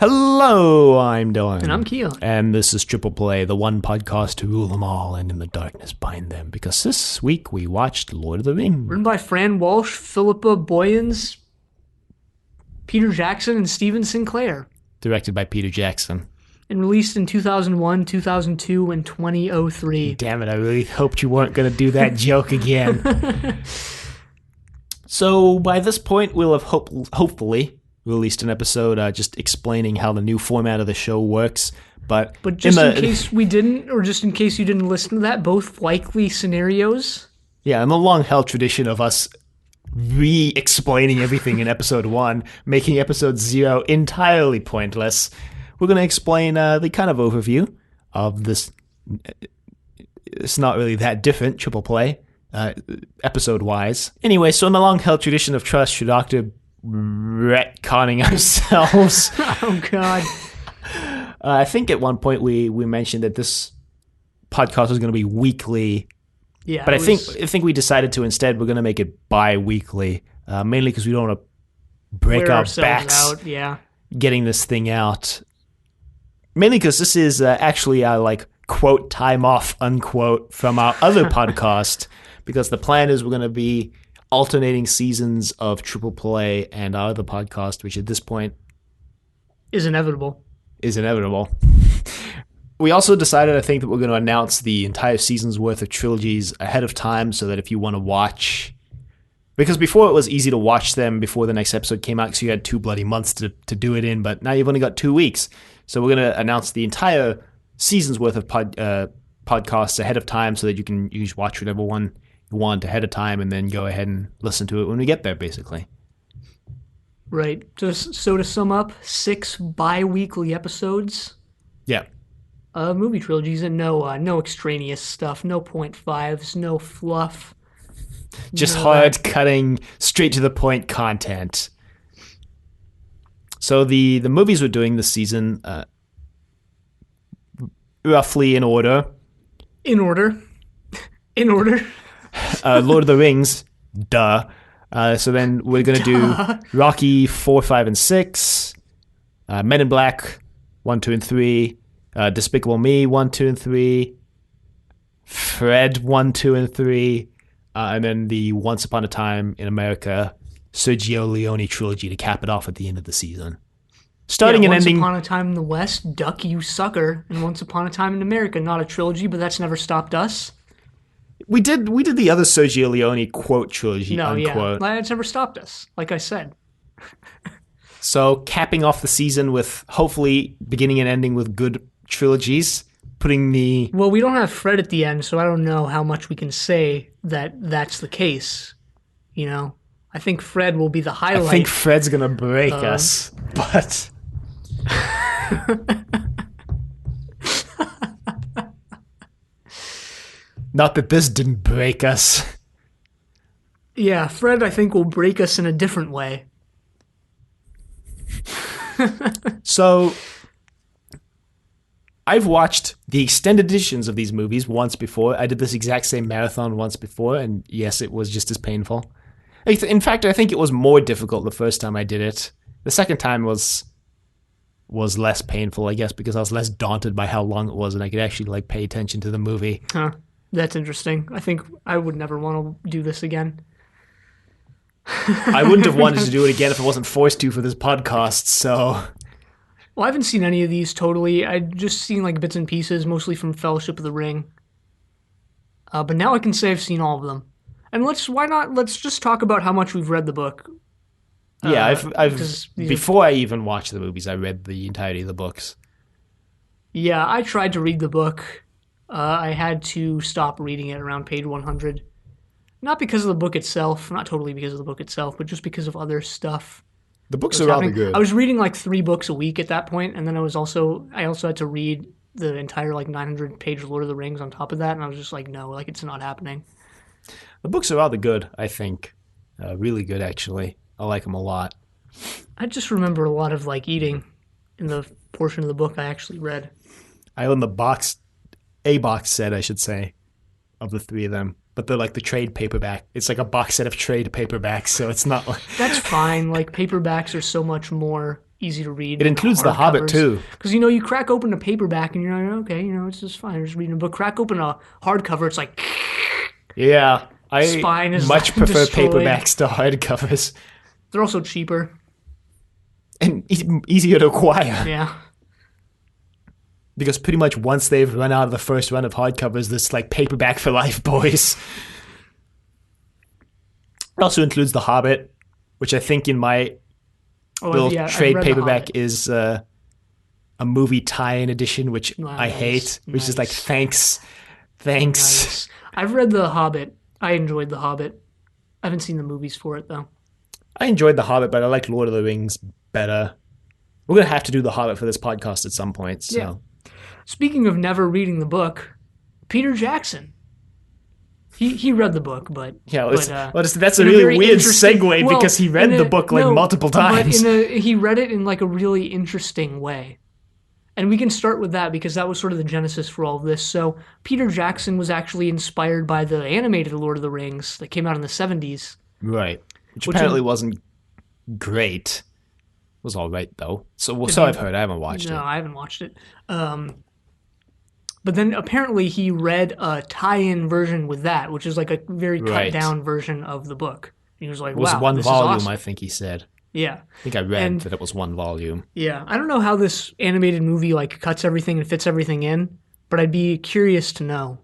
Hello, I'm Dylan. And I'm Keon. And this is Triple Play, the one podcast to rule them all and in the darkness bind them. Because this week we watched Lord of the Rings. Written by Fran Walsh, Philippa Boyens, Peter Jackson, and Steven Sinclair. Directed by Peter Jackson. And released in 2001, 2002, and 2003. Damn it, I really hoped you weren't going to do that joke again. So by this point, we'll have hopefully released an episode just explaining how the new format of the show works. But just in case we didn't, or just in case you didn't listen to that, both likely scenarios. Yeah, in the long-held tradition of us re-explaining everything in episode 1, making episode 0 entirely pointless, we're going to explain the kind of overview of this. It's not really that different, Triple Play, episode-wise. Anyway, so in the long-held tradition of Trust Your Doctor retconning ourselves. Oh, God. I think at one point we mentioned that this podcast was going to be weekly. Yeah, but I think we decided to instead we're going to make it bi-weekly, mainly because we don't want to break our backs getting this thing out. Mainly because this is actually our quote time off unquote from our other podcast, because the plan is we're going to be alternating seasons of Triple Play and our other podcast, which at this point is inevitable. We also decided, I think, that we're going to announce the entire season's worth of trilogies ahead of time, so that if you want to watch, because before it was easy to watch them before the next episode came out, because you had 2 bloody months to do it in, but now you've only got 2 weeks. So we're going to announce the entire season's worth of podcasts ahead of time, so that you can watch whatever one you want ahead of time, and then go ahead and listen to it when we get there, basically. Right. So to sum up, 6 bi-weekly episodes. Yeah. Movie trilogies, and no extraneous stuff, no 0.5s, no fluff. Just hard-cutting, straight-to-the-point content. So the movies we're doing this season, roughly in order. Lord of the Rings, duh. So then we're going to do Rocky 4, 5, and 6, Men in Black 1, 2, and 3, Despicable Me 1, 2, and 3, Fred 1, 2, and 3, and then the Once Upon a Time in America Sergio Leone trilogy to cap it off at the end of the season. Starting and ending. Once Upon a Time in the West, Duck You Sucker, and Once Upon a Time in America. Not a trilogy, but that's never stopped us. We did the other Sergio Leone quote trilogy, unquote. Yeah, it's never stopped us, like I said. So capping off the season with hopefully beginning and ending with good trilogies, Well, we don't have Fred at the end, so I don't know how much we can say that that's the case. You know, I think Fred will be the highlight. I think Fred's gonna break us, but. Not that this didn't break us. Yeah, Fred, I think, will break us in a different way. So, I've watched the extended editions of these movies once before. I did this exact same marathon once before, and yes, it was just as painful. In fact, I think it was more difficult the first time I did it. The second time was less painful, I guess, because I was less daunted by how long it was, and I could actually pay attention to the movie. Huh. That's interesting. I think I would never want to do this again. I wouldn't have wanted to do it again if I wasn't forced to for this podcast, so. Well, I haven't seen any of these totally. I've just seen bits and pieces, mostly from Fellowship of the Ring. But now I can say I've seen all of them. And let's just talk about how much we've read the book. Yeah, before I even watched the movies, I read the entirety of the books. Yeah, I tried to read the book. I had to stop reading it around page 100. Not because of the book itself, not totally because of the book itself, but just because of other stuff. The books are rather good. I was reading 3 books a week at that point, and then I also had to read the entire 900-page Lord of the Rings on top of that, and I was just no, it's not happening. The books are rather good, I think. Really good, actually. I like them a lot. I just remember a lot of eating in the portion of the book I actually read. I own a box set, I should say, of the 3 of them. But they're the trade paperback. It's a box set of trade paperbacks, so it's not That's fine. Paperbacks are so much more easy to read. It includes The Hobbit, too. Because, you crack open a paperback and you're like, okay, it's just fine. I'm just reading a book. Crack open a hardcover, it's like... Yeah, I Spine is much prefer destroyed. paperbacks to hardcovers. They're also cheaper. And easier to acquire. Yeah. Because pretty much once they've run out of the first run of hardcovers, this like paperback for life, boys. It also includes The Hobbit, which I think in my little trade paperback is a movie tie-in edition, which I hate, which is like, thanks. Nice. I've read The Hobbit. I enjoyed The Hobbit. I haven't seen the movies for it, though. I enjoyed The Hobbit, but I like Lord of the Rings better. We're going to have to do The Hobbit for this podcast at some point. So. Yeah. Speaking of never reading the book, Peter Jackson. He read the book, but... Yeah, that's a really weird segue because he read the book multiple times. But he read it in like a really interesting way. And we can start with that because that was sort of the genesis for all of this. So Peter Jackson was actually inspired by the animated Lord of the Rings that came out in the 70s. Right. Which apparently wasn't great. It was all right, though. So I've heard. I haven't watched it. No, I haven't watched it. But then apparently he read a tie-in version with that, which is like a very cut-down version of the book. He was like, wow, it was one this volume, is awesome. I think he said. Yeah. I think I read that it was one volume. Yeah. I don't know how this animated movie like cuts everything and fits everything in, but I'd be curious to know.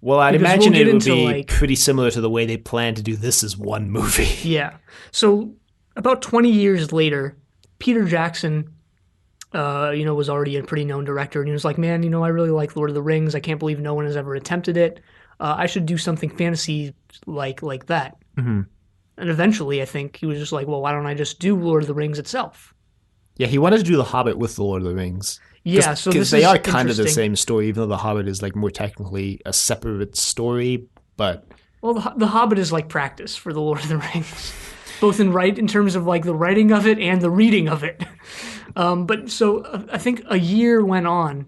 Well, I'd imagine it would be pretty similar to the way they plan to do this as one movie. Yeah. So about 20 years later, Peter Jackson, was already a pretty known director, and he was like, man, I really like Lord of the Rings. I can't believe no one has ever attempted it. I should do something fantasy like that. Mm-hmm. And eventually, I think he was just like, well, why don't I just do Lord of the Rings itself? Yeah, he wanted to do The Hobbit with The Lord of the Rings. Yeah, so this they are kind of the same story, even though The Hobbit is like more technically a separate story. But the Hobbit is like practice for The Lord of the Rings, both in terms of like the writing of it and the reading of it. But so I think a year went on,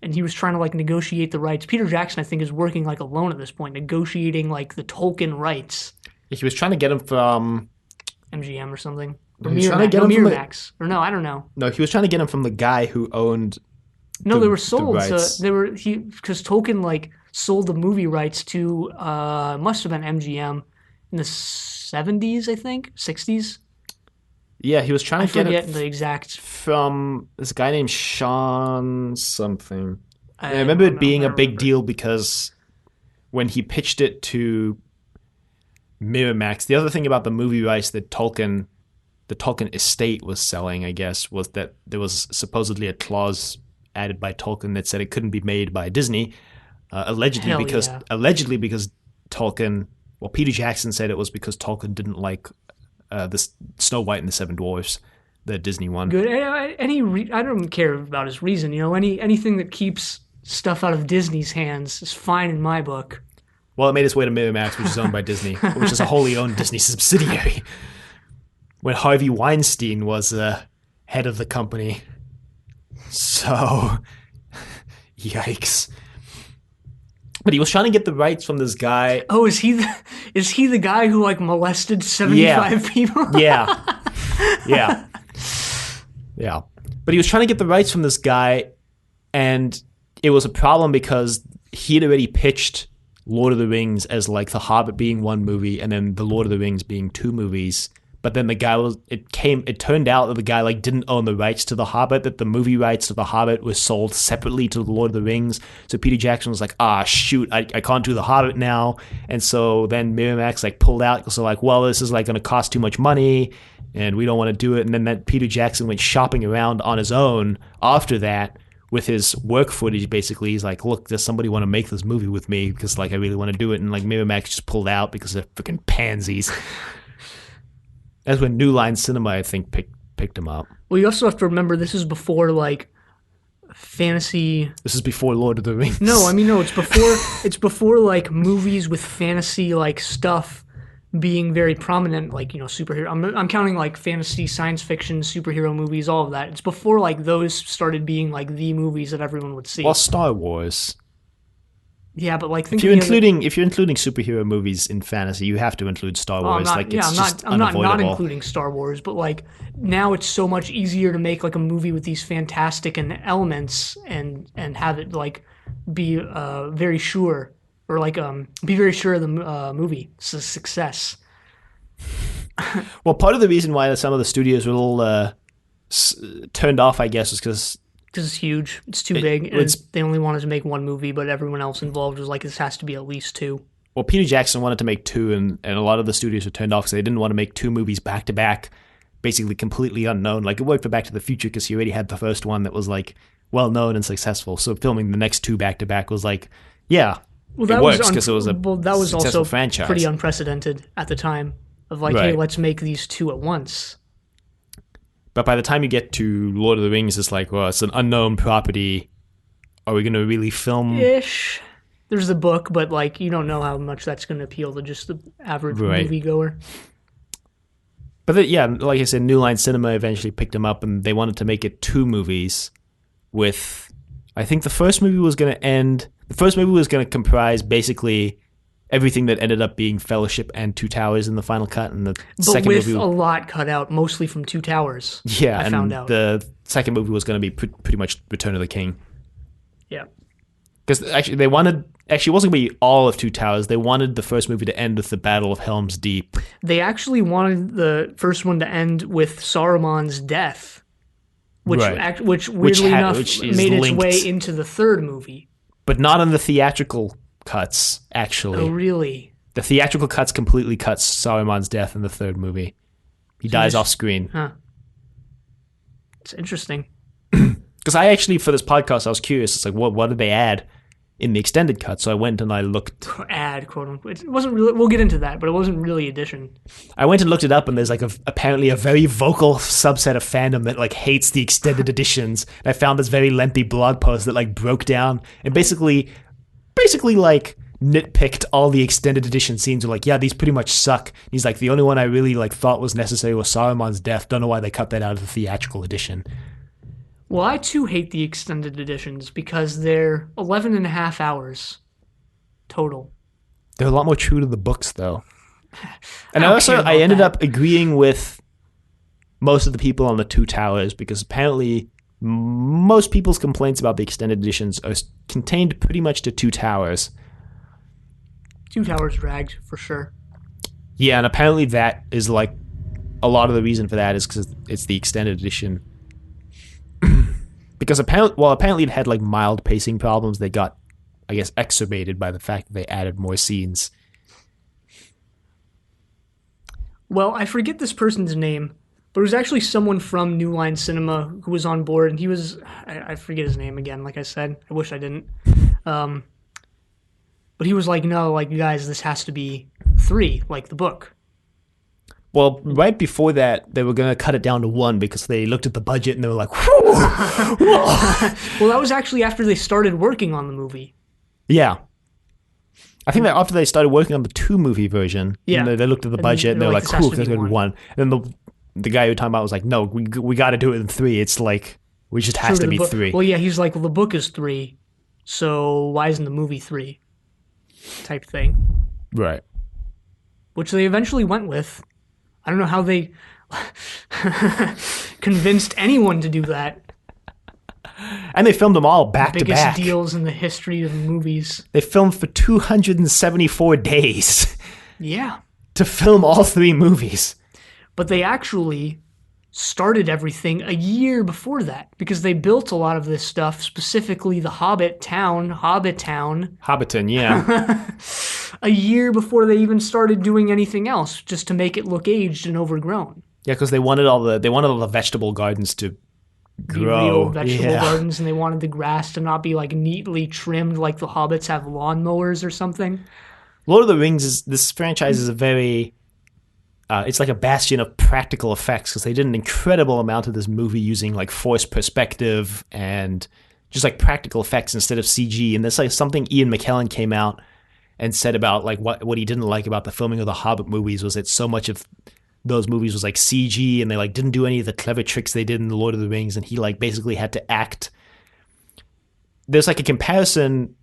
and he was trying to like negotiate the rights. Peter Jackson, I think, is working like alone at this point, negotiating like the Tolkien rights. He was trying to get him from MGM or something. Or Miramax. Or no, I don't know. No, he was trying to get him from the guy who owned. No, they were sold. So because Tolkien like sold the movie rights to must have been MGM in the 70s, I think, 60s. Yeah, he was trying to get it the exact from this guy named Sean something. I remember it being a big deal because when he pitched it to Miramax, the other thing about the movie rights that the Tolkien estate was selling, I guess, was that there was supposedly a clause added by Tolkien that said it couldn't be made by Disney, allegedly because Tolkien. Well, Peter Jackson said it was because Tolkien didn't like the Snow White and the Seven Dwarfs, the Disney one. Good. I don't care about his reason. Anything that keeps stuff out of Disney's hands is fine in my book. Well, it made its way to Miramax, which is owned by Disney, which is a wholly owned Disney subsidiary. When Harvey Weinstein was head of the company. So, yikes. But he was trying to get the rights from this guy. Oh, is he the guy who like molested 75 people? Yeah. But he was trying to get the rights from this guy, and it was a problem because he had already pitched Lord of the Rings as like The Hobbit being one movie and then The Lord of the Rings being two movies. But then it turned out that the guy like didn't own the rights to The Hobbit, that the movie rights to The Hobbit was sold separately to The Lord of the Rings. So Peter Jackson was like, shoot, I can't do The Hobbit now. And so then Miramax like pulled out. So like, well, this is like going to cost too much money and we don't want to do it. And then that Peter Jackson went shopping around on his own after that with his work footage. Basically, he's like, look, does somebody want to make this movie with me? Because like, I really want to do it. And like Miramax just pulled out because they're freaking pansies. That's when New Line Cinema, I think, picked him up. Well, you also have to remember this is before like fantasy. This is before Lord of the Rings. No, I mean no. It's before like movies with fantasy like stuff being very prominent, like superhero. I'm counting like fantasy, science fiction, superhero movies, all of that. It's before like those started being like the movies that everyone would see. Well, Star Wars. Yeah, but like If you're including superhero movies in fantasy, you have to include Star Wars. I'm not including Star Wars, but like now it's so much easier to make like a movie with these fantastic elements and have it like be very sure or like be very sure of the movie it's a success. Well, part of the reason why some of the studios were all turned off, I guess, is because it's huge. It's too big. And they only wanted to make one movie, but everyone else involved was like, this has to be at least two. Well, Peter Jackson wanted to make two, and a lot of the studios were turned off because they didn't want to make two movies back to back, basically completely unknown. Like, it worked for Back to the Future because he already had the first one that was like well known and successful. So filming the next two back to back was like, yeah, it works because it was that was successful also franchise. Pretty unprecedented at the time. Of like, hey, let's make these two at once. But by the time you get to Lord of the Rings, it's like, well, it's an unknown property. Are we going to really film? Ish. There's the book, but like, you don't know how much that's going to appeal to just the average moviegoer. But like I said, New Line Cinema eventually picked them up, and they wanted to make it two movies. With, I think the first movie was going to comprise basically everything that ended up being Fellowship and Two Towers in the final cut, and the second movie a lot cut out, mostly from Two Towers. Yeah, I found out the second movie was going to be pretty much Return of the King. Yeah, because actually it wasn't going to be all of Two Towers. They wanted the first movie to end with the Battle of Helm's Deep. They actually wanted the first one to end with Saruman's death, which weirdly enough made its way into the third movie, but not on the theatrical cuts, actually. Oh, really? The theatrical cuts completely cuts Saruman's death in the third movie. He dies off screen. Huh. It's interesting. Because I actually, for this podcast, I was curious. It's like, what did they add in the extended cut? So I went and I looked. Add, quote unquote. It wasn't really, we'll get into that, but it wasn't really addition. I went and looked it up, and there's like apparently a very vocal subset of fandom that like hates the extended editions. And I found this very lengthy blog post that like broke down and basically like nitpicked all the extended edition scenes. Were like, yeah, these pretty much suck. He's like, the only one I really like thought was necessary was Saruman's death. Don't know why they cut that out of the theatrical edition. Well, I too hate the extended editions because they're 11 and a half hours total. They're a lot more true to the books, though. And I ended up agreeing with most of the people on the Two Towers because apparently most people's complaints about the extended editions are contained pretty much to Two Towers. Two Towers dragged, for sure. Yeah, and apparently that is like a lot of the reason for that is because it's the extended edition. Because apparently it had like mild pacing problems. They got, I guess, exacerbated by the fact that they added more scenes. Well, I forget this person's name, but it was actually someone from New Line Cinema who was on board, and he was, I forget his name again, like I said. I wish I didn't. But he was like, no, like, guys, this has to be 3, like the book. Well, right before that, they were going to cut it down to 1 because they looked at the budget and they were like, whew. Well, that was actually after they started working on the movie. Yeah. I think that after they started working on the 2-movie version, yeah. They looked at the budget and they were like, whew, there's going to be 1. And then the guy who was talking about was like, no, we got to do it in 3. It's like, we just has to be 3. Well, yeah, he's like, well, the book is 3, so why isn't the movie 3? Type thing. Right. Which they eventually went with. I don't know how they convinced anyone to do that. And they filmed them all back to back. Biggest deals in the history of movies. They filmed for 274 days. Yeah. To film all 3 movies. But they actually started everything a year before that because they built a lot of this stuff, specifically the Hobbiton, yeah. A year before they even started doing anything else, just to make it look aged and overgrown. Yeah, because they wanted all the vegetable gardens to grow. Be real vegetable gardens, and they wanted the grass to not be like neatly trimmed like the hobbits have lawnmowers or something. Lord of the Rings this franchise is a very it's like a bastion of practical effects because they did an incredible amount of this movie using like forced perspective and just like practical effects instead of CG. And that's like something Ian McKellen came out and said about like what he didn't like about the filming of the Hobbit movies was that so much of those movies was like CG and they like didn't do any of the clever tricks they did in the Lord of the Rings, and he like basically had to act. There's like a comparison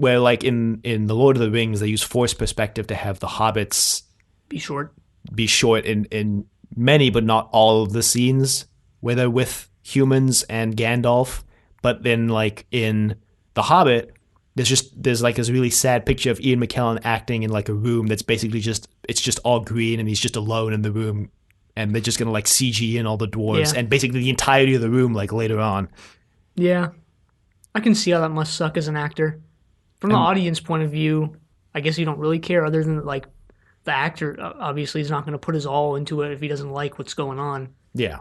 where like in the Lord of the Rings, they use forced perspective to have the hobbits Be short. be short in many, but not all of the scenes where they're with humans and Gandalf. But then like in The Hobbit, there's like this really sad picture of Ian McKellen acting in like a room that's basically it's just all green and he's just alone in the room, and they're just gonna like CG in all the dwarves and basically the entirety of the room like later on. Yeah. I can see how that must suck as an actor. From the audience point of view, I guess you don't really care, other than like the actor obviously is not going to put his all into it if he doesn't like what's going on. Yeah.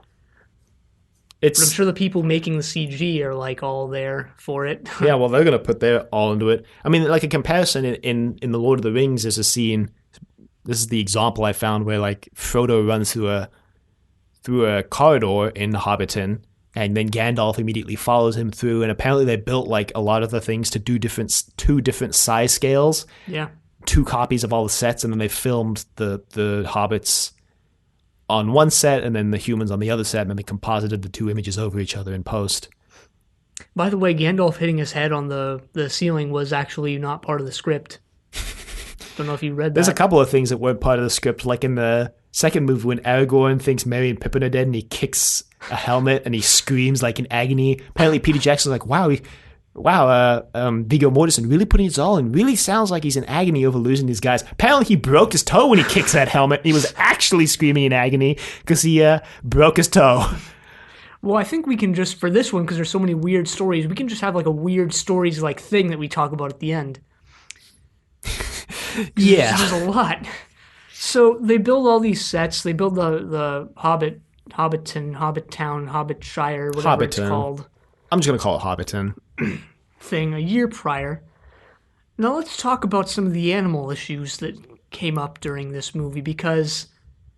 But I'm sure the people making the CG are like all there for it. Yeah, well, they're going to put their all into it. I mean, like a comparison in The Lord of the Rings, there's a scene, this is the example I found, where like Frodo runs through a corridor in Hobbiton, and then Gandalf immediately follows him through, and apparently they built like a lot of the things to do two different size scales. Yeah. 2 copies of all the sets, and then they filmed the hobbits on one set and then the humans on the other set, and then they composited the 2 images over each other in post. By the way, Gandalf hitting his head on the ceiling was actually not part of the script. Don't know if you read that. There's a couple of things that weren't part of the script, like in the second movie when Aragorn thinks Merry and Pippin are dead and he kicks a helmet and he screams like in agony. Apparently Peter Jackson's like, wow, Viggo Mortensen really putting his all in, really sounds like he's in agony over losing these guys. Apparently he broke his toe when he kicks that helmet. He was actually screaming in agony because he broke his toe. Well, I think we can just, for this one, because there's so many weird stories, we can just have like a weird stories like thing that we talk about at the end. Yeah. There's a lot. So they build all these sets. They build the Hobbiton, Hobbit Town, Hobbit Shire, whatever it's called. I'm just going to call it Hobbiton. Thing a year prior. Now let's talk about some of the animal issues that came up during this movie, because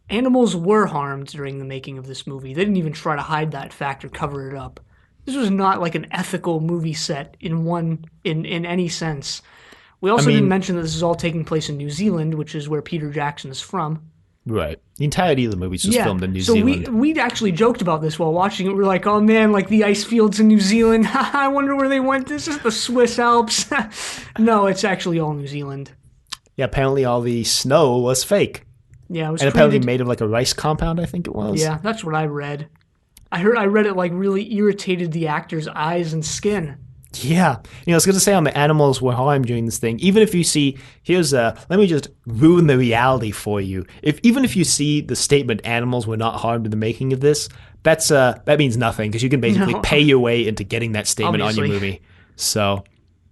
animals were harmed during the making of this movie. They didn't even try to hide that fact or cover it up. This was not like an ethical movie set in any sense. We also didn't mention that this is all taking place in New Zealand, which is where Peter Jackson is from. Right. The entirety of the movie is just filmed in New Zealand. So we actually joked about this while watching it. We were like, oh man, like the ice fields in New Zealand. I wonder where they went. This is the Swiss Alps. No, it's actually all New Zealand. Yeah, apparently all the snow was fake. Yeah, it was apparently made of like a rice compound, I think it was. Yeah, that's what I read. I read it like really irritated the actors' eyes and skin. Yeah. I was going to say on the animals were harmed during this thing. Even if you see, let me just ruin the reality for you. Even if you see the statement animals were not harmed in the making of this, that means nothing, because you can basically pay your way into getting that statement on your movie. So,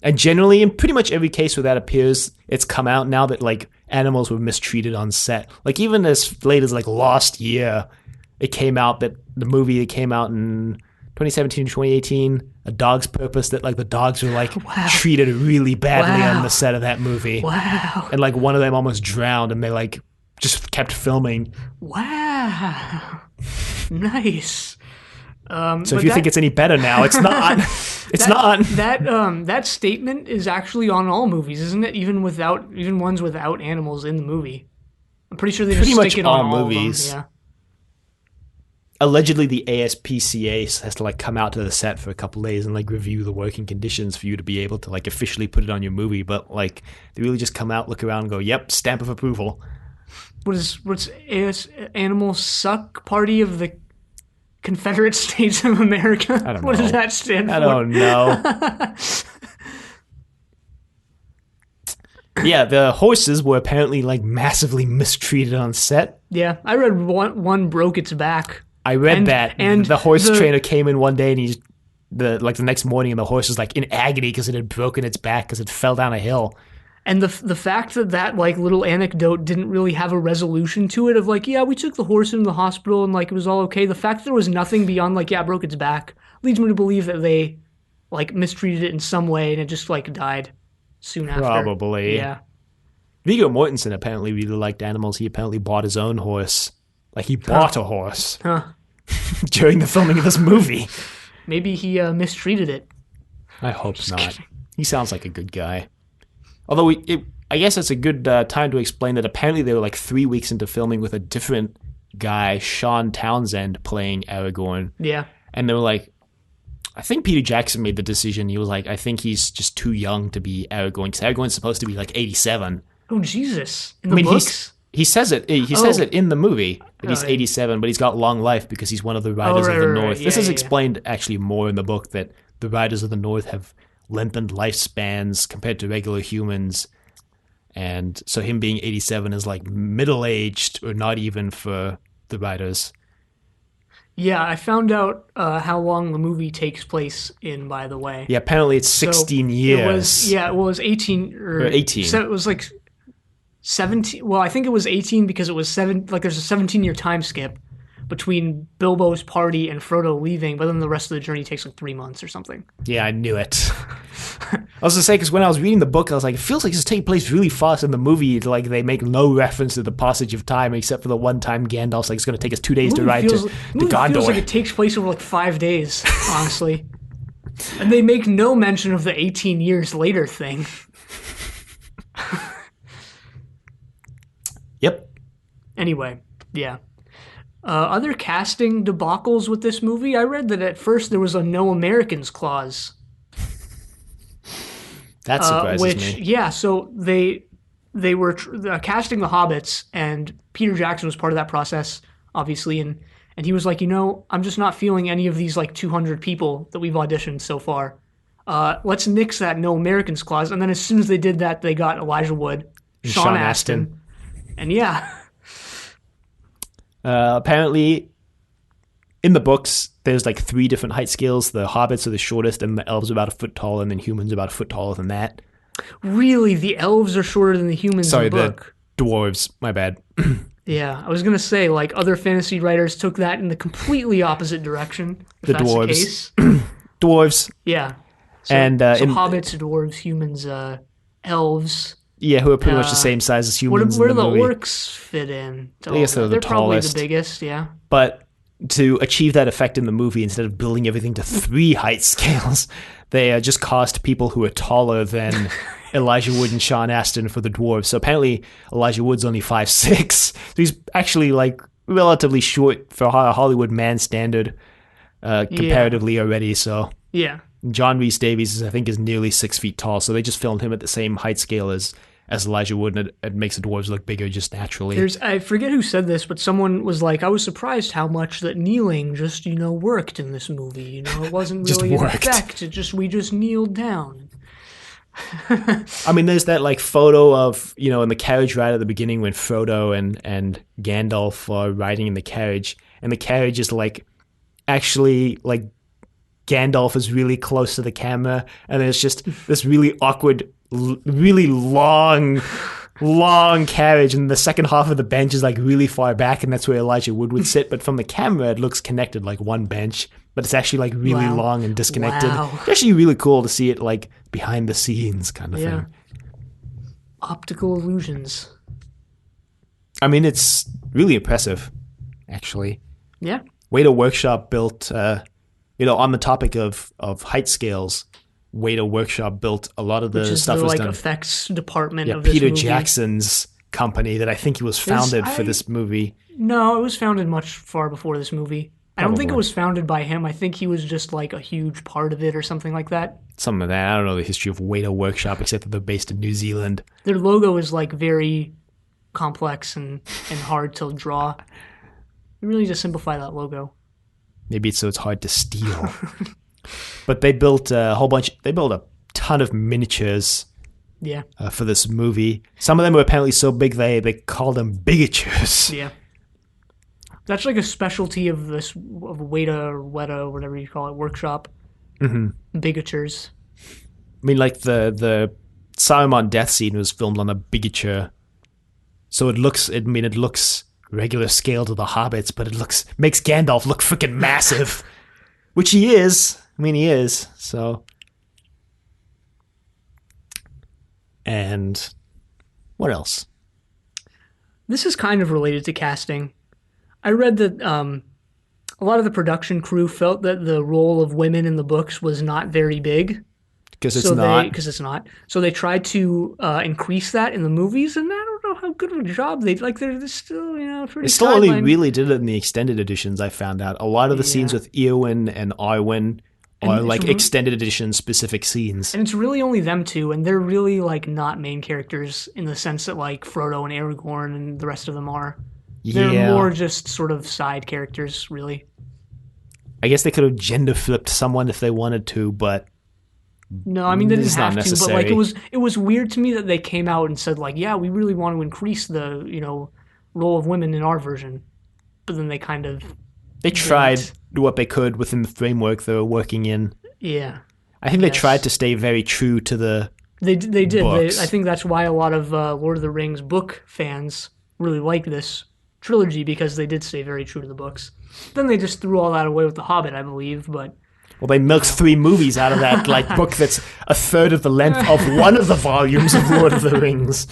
and generally in pretty much every case where that appears, it's come out now that like animals were mistreated on set. Like even as late as like last year, it came out that the movie that came out in 2017, 2018, A Dog's Purpose, that like the dogs were like treated really badly on the set of that movie. Wow. And like one of them almost drowned, and they like just kept filming. Wow. Nice. So if you think it's any better now, it's not. It's not. That statement is actually on all movies, isn't it? Even ones without animals in the movie. I'm pretty sure they just stick it on all movies. Of them. Yeah. Allegedly, the ASPCA has to like come out to the set for a couple days and like review the working conditions for you to be able to like officially put it on your movie. But like they really just come out, look around, and go, "Yep, stamp of approval." What's Animal Suck Party of the Confederate States of America? I don't know. What does that stand for? I don't know. Yeah, the horses were apparently like massively mistreated on set. Yeah, I read one broke its back. I read that, and the horse trainer came in one day, and the next morning, and the horse was like in agony because it had broken its back because it fell down a hill. And the fact that like little anecdote didn't really have a resolution to it of like, yeah, we took the horse into the hospital and like it was all okay. The fact that there was nothing beyond like, yeah, it broke its back leads me to believe that they like mistreated it in some way and it just like died soon after. Probably. Yeah. Viggo Mortensen apparently really liked animals. He apparently bought his own horse. Like he bought a horse during the filming of this movie. Maybe he mistreated it. I hope not. He sounds like a good guy. Although I guess it's a good time to explain that apparently they were like 3 weeks into filming with a different guy, Sean Townsend, playing Aragorn. Yeah. And they were like, I think Peter Jackson made the decision. He was like, I think he's just too young to be Aragorn, because Aragorn's supposed to be like 87. Oh, Jesus. In the books? He says it. He says it in the movie that he's Right. 87, but he's got long life because he's one of the Riders of the North. Right. This Yeah, is yeah. explained actually more in the book, that the Riders of the North have lengthened lifespans compared to regular humans. And so him being 87 is like middle-aged, or not even for the Riders. Yeah, I found out how long the movie takes place in, by the way. Yeah, apparently it's 16 years. It was 18. Or 18. So it was like 17. Well, I think it was 18 because it was there's a 17-year time skip between Bilbo's party and Frodo leaving, but then the rest of the journey takes like 3 months or something. Yeah, I knew it. I was going to say, because when I was reading the book, I was like, it feels like it's taking place really fast in the movie. Like, they make no reference to the passage of time, except for the one time Gandalf's like, it's going to take us 2 days to ride to Gondor. It feels like it takes place over like 5 days, honestly. And they make no mention of the 18 years later thing. Yep. Anyway, yeah. Other casting debacles with this movie, I read that at first there was a no Americans clause. That surprises me. Yeah, so they were casting the Hobbits, and Peter Jackson was part of that process, obviously, and he was like, I'm just not feeling any of these like 200 people that we've auditioned so far. Let's nix that no Americans clause. And then as soon as they did that, they got Elijah Wood, Sean Astin. And yeah. Apparently, in the books, there's like 3 different height scales. The hobbits are the shortest, and the elves are about a foot taller, and then humans are about a foot taller than that. Really? The elves are shorter than the humans in the book? The dwarves. My bad. Yeah, I was going to say, like, other fantasy writers took that in the completely opposite direction. If The that's dwarves. The case. Dwarves. Yeah. So, And hobbits, dwarves, humans, elves. Yeah, who are pretty much the same size as humans. Where in do the the movie. orcs fit in? I guess they're the probably tallest. the biggest, yeah. But to achieve that effect in the movie, instead of building everything to 3 height scales, they just cast people who are taller than Elijah Wood and Sean Astin for the dwarves. So apparently Elijah Wood's only 5'6". So he's actually like relatively short for a Hollywood man standard comparatively already. So Yeah. John Rhys Davies, I think, is nearly 6 feet tall. So they just filmed him at the same height scale as Elijah Wood, and it makes the dwarves look bigger just naturally. I forget who said this, but someone was like, I was surprised how much that kneeling just, worked in this movie. It wasn't Just really an worked. effect. We just kneeled down. I mean, there's that like photo of, in the carriage ride at the beginning when Frodo and Gandalf are riding in the carriage, and the carriage is like actually like Gandalf is really close to the camera, and there's just this really awkward, really long carriage, and the second half of the bench is like really far back, and that's where Elijah Wood would sit. But from the camera, it looks connected like one bench, but it's actually like really Wow. long and disconnected. Wow. It's actually really cool to see it like behind the scenes kind of Yeah. thing. Optical illusions. I mean, it's really impressive, actually. Yeah. Weta Workshop built, on the topic of height scales, Weta Workshop built a lot of the Which is stuff the was like done. effects department Yeah, of this Peter movie. Jackson's company that I think he was founded for this movie. No, it was founded much far before this movie. I don't think it Probably. was founded by him. I think he was just like a huge part of it or something like that. Something like that. I don't know the history of Weta Workshop, except that they're based in New Zealand. Their logo is like very complex and hard to draw. You really need to simplify that logo. Maybe it's so it's hard to steal. But they built a whole bunch. They built a ton of miniatures Yeah. for this movie. Some of them were apparently so big they called them bigatures. Yeah. That's like a specialty of this of Weta, whatever you call it, workshop. Mm-hmm. Bigatures. I mean, like the Saruman death scene was filmed on a bigature, so it looks regular scale to the hobbits, but it makes Gandalf look freaking massive, which he is. I mean, he is. So, and what else? This is kind of related to casting. I read that a lot of the production crew felt that the role of women in the books was not very big. Because it's not. Because it's not. So they tried to increase that in the movies, and I don't know how good of a job they're still, pretty They still only sidelined. really did it in the extended editions, I found out. A lot of the scenes Yeah. with Eowyn and Arwen or it's like extended edition specific scenes. And it's really only them two, and they're really like not main characters in the sense that like Frodo and Aragorn and the rest of them are. They're Yeah. more just sort of side characters, really. I guess they could have gender flipped someone if they wanted to, but no, I mean they didn't it's not have to, but necessary. like it was weird to me that they came out and said like, yeah, we really want to increase the role of women in our version, but then they kind of They tried what they could within the framework they were working in. Yeah, I think they tried to stay very true to the. They did. Books. I think that's why a lot of Lord of the Rings book fans really like this trilogy, because they did stay very true to the books. Then they just threw all that away with The Hobbit, I believe. But well, they milked 3 movies out of that like book that's a third of the length of one of the volumes of Lord of the Rings.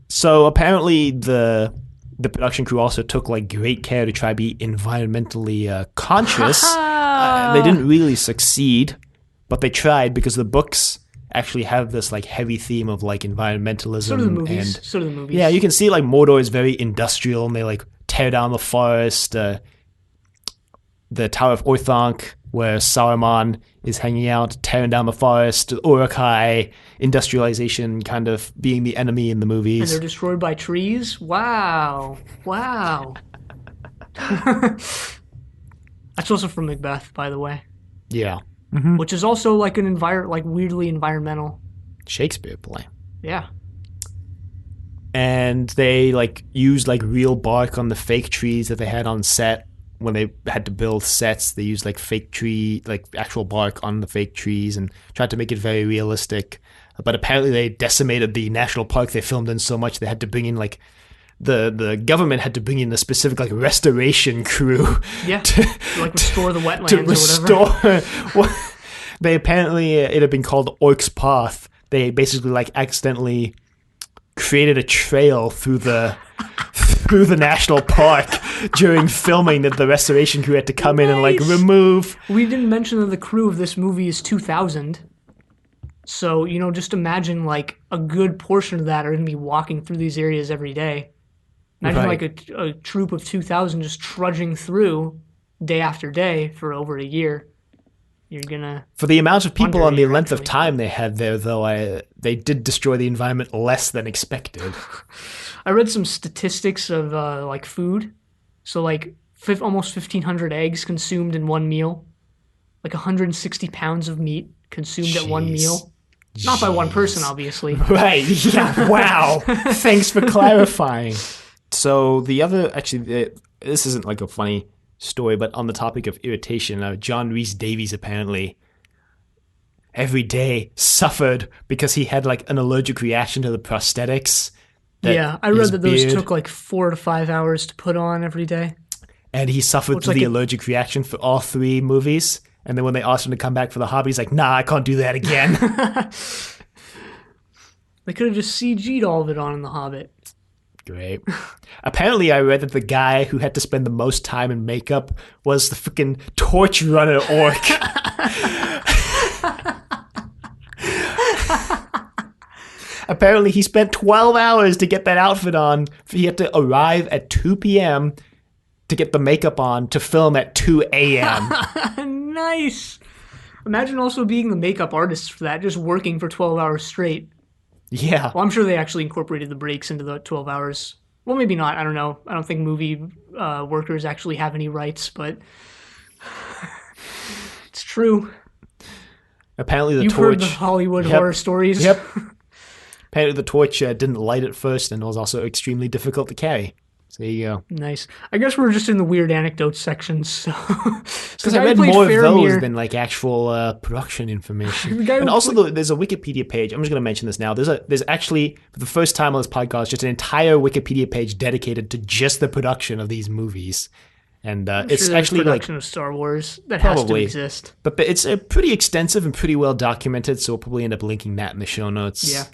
So apparently the production crew also took like great care to try to be environmentally conscious. They didn't really succeed, but they tried because the books actually have this like heavy theme of like environmentalism. So do the movies. Yeah, you can see like Mordor is very industrial, and they like tear down the forest. The Tower of Orthanc, where Saruman is hanging out, tearing down the forest. Uruk-hai, industrialization kind of being the enemy in the movies. And they're destroyed by trees? Wow. That's also from Macbeth, by the way. Yeah. Mm-hmm. Which is also like an weirdly environmental Shakespeare play. Yeah. And they like used like real bark on the fake trees that they had on set. When they had to build sets, they used like fake tree, like actual bark on the fake trees, and tried to make it very realistic. But apparently they decimated the national park they filmed in so much they had to bring in like the government had to bring in a specific like restoration crew. Yeah, to like restore the wetlands or whatever. They apparently it had been called Orc's Path. They basically like accidentally created a trail through the national park during filming that the restoration crew had to come in and like remove. We didn't mention that the crew of this movie is 2,000. So, just imagine like a good portion of that are going to be walking through these areas every day. Imagine like a troop of 2,000 just trudging through day after day for over a year. You're gonna for the amount of people on the length of time they had there, though, they did destroy the environment less than expected. I read some statistics of like food. So like almost 1,500 eggs consumed in one meal, like 160 pounds of meat consumed at one meal. Not by one person, obviously. Right. Yeah. Wow. Thanks for clarifying. So this isn't like a funny story, but on the topic of irritation, John Rhys Davies apparently every day suffered because he had like an allergic reaction to the prosthetics. Yeah, I read that those took like 4 to 5 hours to put on every day. And he suffered through the allergic reaction for all 3 movies. And then when they asked him to come back for The Hobbit, he's like, nah, I can't do that again. They could have just CG'd all of it on in The Hobbit. Great. Apparently, I read that the guy who had to spend the most time in makeup was the freaking torch runner orc. Apparently, he spent 12 hours to get that outfit on. He had to arrive at 2 p.m. to get the makeup on to film at 2 a.m. Nice. Imagine also being the makeup artist for that, just working for 12 hours straight. Yeah. Well, I'm sure they actually incorporated the breaks into the 12 hours. Well, maybe not. I don't know. I don't think movie workers actually have any rights, but it's true. Apparently the You've torch... heard the Hollywood horror stories. Yep. Apparently the torch didn't light at first and was also extremely difficult to carry. So there you go. Nice. I guess we're just in the weird anecdotes section. Because I read more of those than like actual production information. And also there's a Wikipedia page. I'm just going to mention this now. There's actually, for the first time on this podcast, just an entire Wikipedia page dedicated to just the production of these movies. And it's actually a production like of Star Wars that probably has to exist. But it's pretty extensive and pretty well documented, so we'll probably end up linking that in the show notes. Yeah.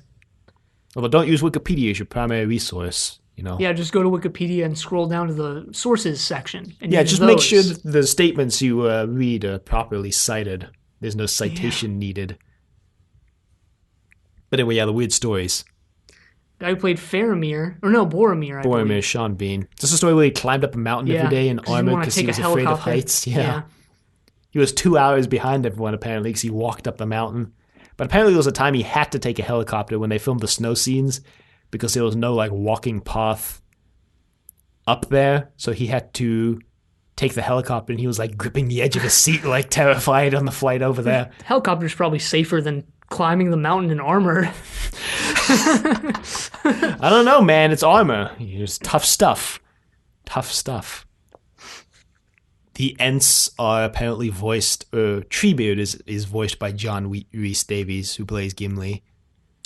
Although don't use Wikipedia as your primary resource. Yeah, just go to Wikipedia and scroll down to the sources section. And just make sure that the statements you read are properly cited. There's no citation needed. But anyway, the weird stories. Guy who played Faramir, or no, Boromir, I Boromir, believe. Sean Bean. Just a story where he climbed up a mountain every Yeah, day in because he armor want to because he take a was afraid of helicopter. heights. Yeah. Yeah. He was 2 hours behind everyone, apparently, because he walked up the mountain. But apparently there was a time he had to take a helicopter when they filmed the snow scenes because there was no, like, walking path up there. So he had to take the helicopter, and he was, like, gripping the edge of his seat, like, terrified on the flight over there. Helicopter's probably safer than climbing the mountain in armor. I don't know, man. It's armor. It's tough stuff. Tough stuff. The Ents are apparently voiced, Treebeard is voiced by John Rhys Davies, who plays Gimli.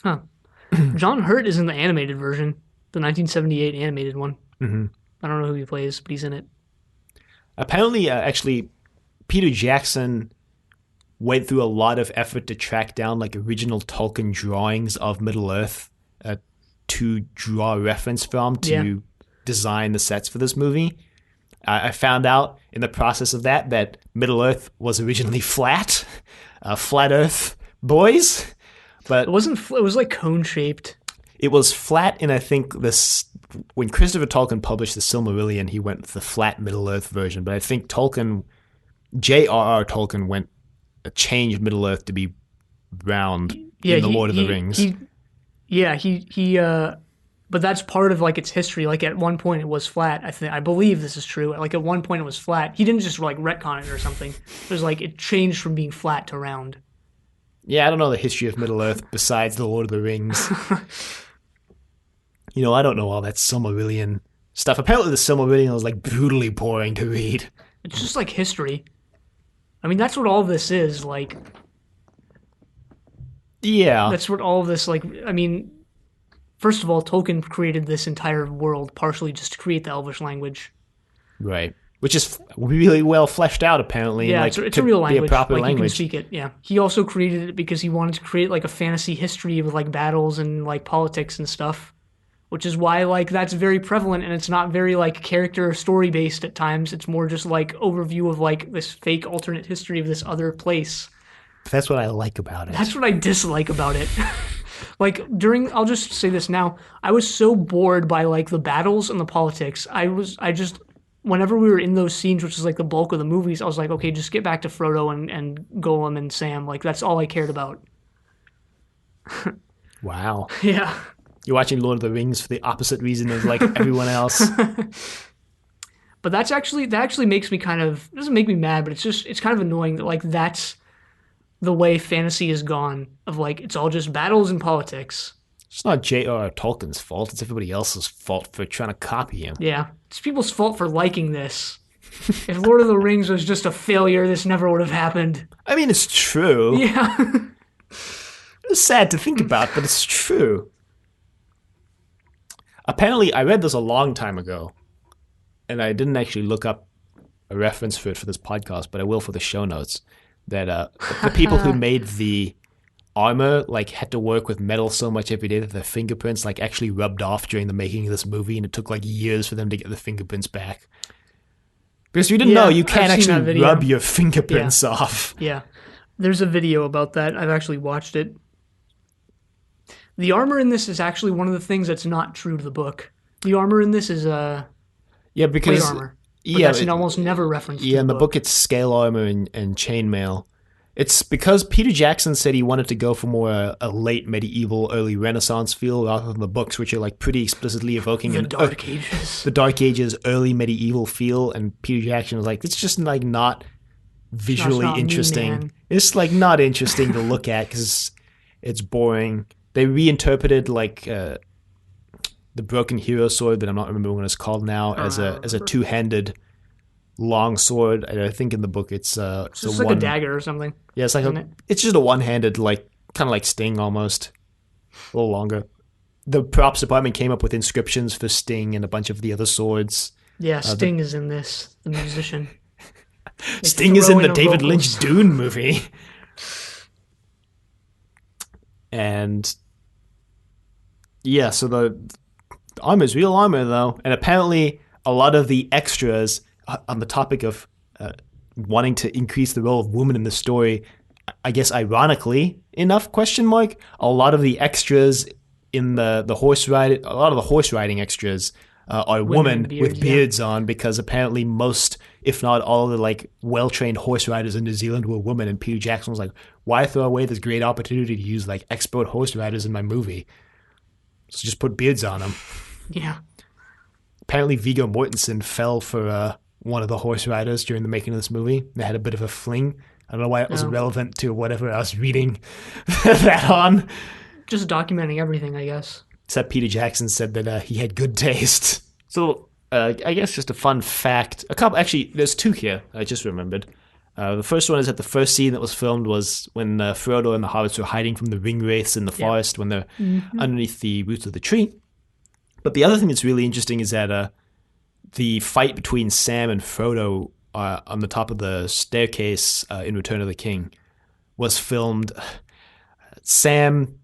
Huh. John Hurt is in the animated version, the 1978 animated one. Mm-hmm. I don't know who he plays, but he's in it. Apparently, actually, Peter Jackson went through a lot of effort to track down like original Tolkien drawings of Middle-earth to draw a reference from to design the sets for this movie. I found out in the process of that Middle-earth was originally flat, flat Earth boys, but It wasn't. It was like cone shaped. it was flat. And I think this when Christopher Tolkien published the Silmarillion, he went with the flat Middle-earth version. But I think J.R.R. Tolkien changed Middle-earth to be round in the Lord of the Rings. But that's part of like its history. Like at one point it was flat. I believe this is true. Like at one point it was flat. He didn't just like retcon it or something. It was like it changed from being flat to round. Yeah, I don't know the history of Middle-earth besides the Lord of the Rings. I don't know all that Silmarillion stuff. Apparently the Silmarillion was like brutally boring to read. It's just like history. I mean, that's what all of this is. Like, Yeah. that's what all of this, like, I mean, first of all, Tolkien created this entire world partially just to create the Elvish language. Right. Which is really well fleshed out, apparently. Yeah, like, it's a real language. Be a proper like, language. You can speak it, yeah. He also created it because he wanted to create, like, a fantasy history with, like, battles and, like, politics and stuff. Which is why, like, that's very prevalent, and it's not very, like, character story-based at times. It's more just, like, overview of, like, this fake alternate history of this other place. That's what I like about it. That's what I dislike about it. Like, I'll just say this now, I was so bored by, like, the battles and the politics. Whenever we were in those scenes, which is, like, the bulk of the movies, I was like, okay, just get back to Frodo and Gollum and Sam. Like, that's all I cared about. Wow. Yeah. You're watching Lord of the Rings for the opposite reason as, like, everyone else. But that actually makes me it doesn't make me mad, but it's kind of annoying that, like, that's the way fantasy is gone, of, like, it's all just battles and politics. It's not J.R.R. Tolkien's fault. It's everybody else's fault for trying to copy him. Yeah. It's people's fault for liking this. If Lord of the Rings was just a failure, this never would have happened. I mean, it's true. Yeah. It's sad to think about, but it's true. Apparently, I read this a long time ago, and I didn't actually look up a reference for it for this podcast, but I will for the show notes, that the people who made the armor, like, had to work with metal so much every day that their fingerprints, like, actually rubbed off during the making of this movie, and it took, like, years for them to get the fingerprints back. Because you didn't know, you can't actually rub your fingerprints off. Yeah. There's a video about that. I've actually watched it. The armor in this is actually one of the things that's not true to the book. The armor in this is because plate armor. But that's almost never referenced in the book. book it's scale armor and chainmail. It's because Peter Jackson said he wanted to go for more a late medieval, early Renaissance feel rather than the books, which are like pretty explicitly evoking the Dark Ages. The Dark Ages, early medieval feel. And Peter Jackson was like, it's just like not visually interesting. It's like not interesting to look at because it's boring. They reinterpreted like the Broken Hero sword that I'm not remembering what it's called now as a two-handed long sword. And I think in the book it's just like a dagger or something. Yeah, it's like it's just a one-handed, like kind of like Sting almost, a little longer. The props department came up with inscriptions for Sting and a bunch of the other swords. Yeah, Sting is in this, the musician. Sting is in the David Lynch Dune movie. And yeah, so the armor is real armor, though. And apparently a lot of the extras on the topic of wanting to increase the role of women in the story, I guess ironically enough, a lot of the extras in the horse ride, a lot of the horse riding extras are women with beards on, because apparently most, if not all, of the like well-trained horse riders in New Zealand were women. And Peter Jackson was like, "Why throw away this great opportunity to use like expert horse riders in my movie? So just put beards on them." Yeah. Apparently, Viggo Mortensen fell for one of the horse riders during the making of this movie. They had a bit of a fling. I don't know why it was relevant to whatever I was reading that on. Just documenting everything, I guess. Except Peter Jackson said that he had good taste. So I guess just a fun fact. Actually, there's two here I just remembered. The first one is that the first scene that was filmed was when Frodo and the hobbits were hiding from the ring wraiths in the forest when they're underneath the roots of the tree. But the other thing that's really interesting is that the fight between Sam and Frodo on the top of the staircase in Return of the King was filmed. Sam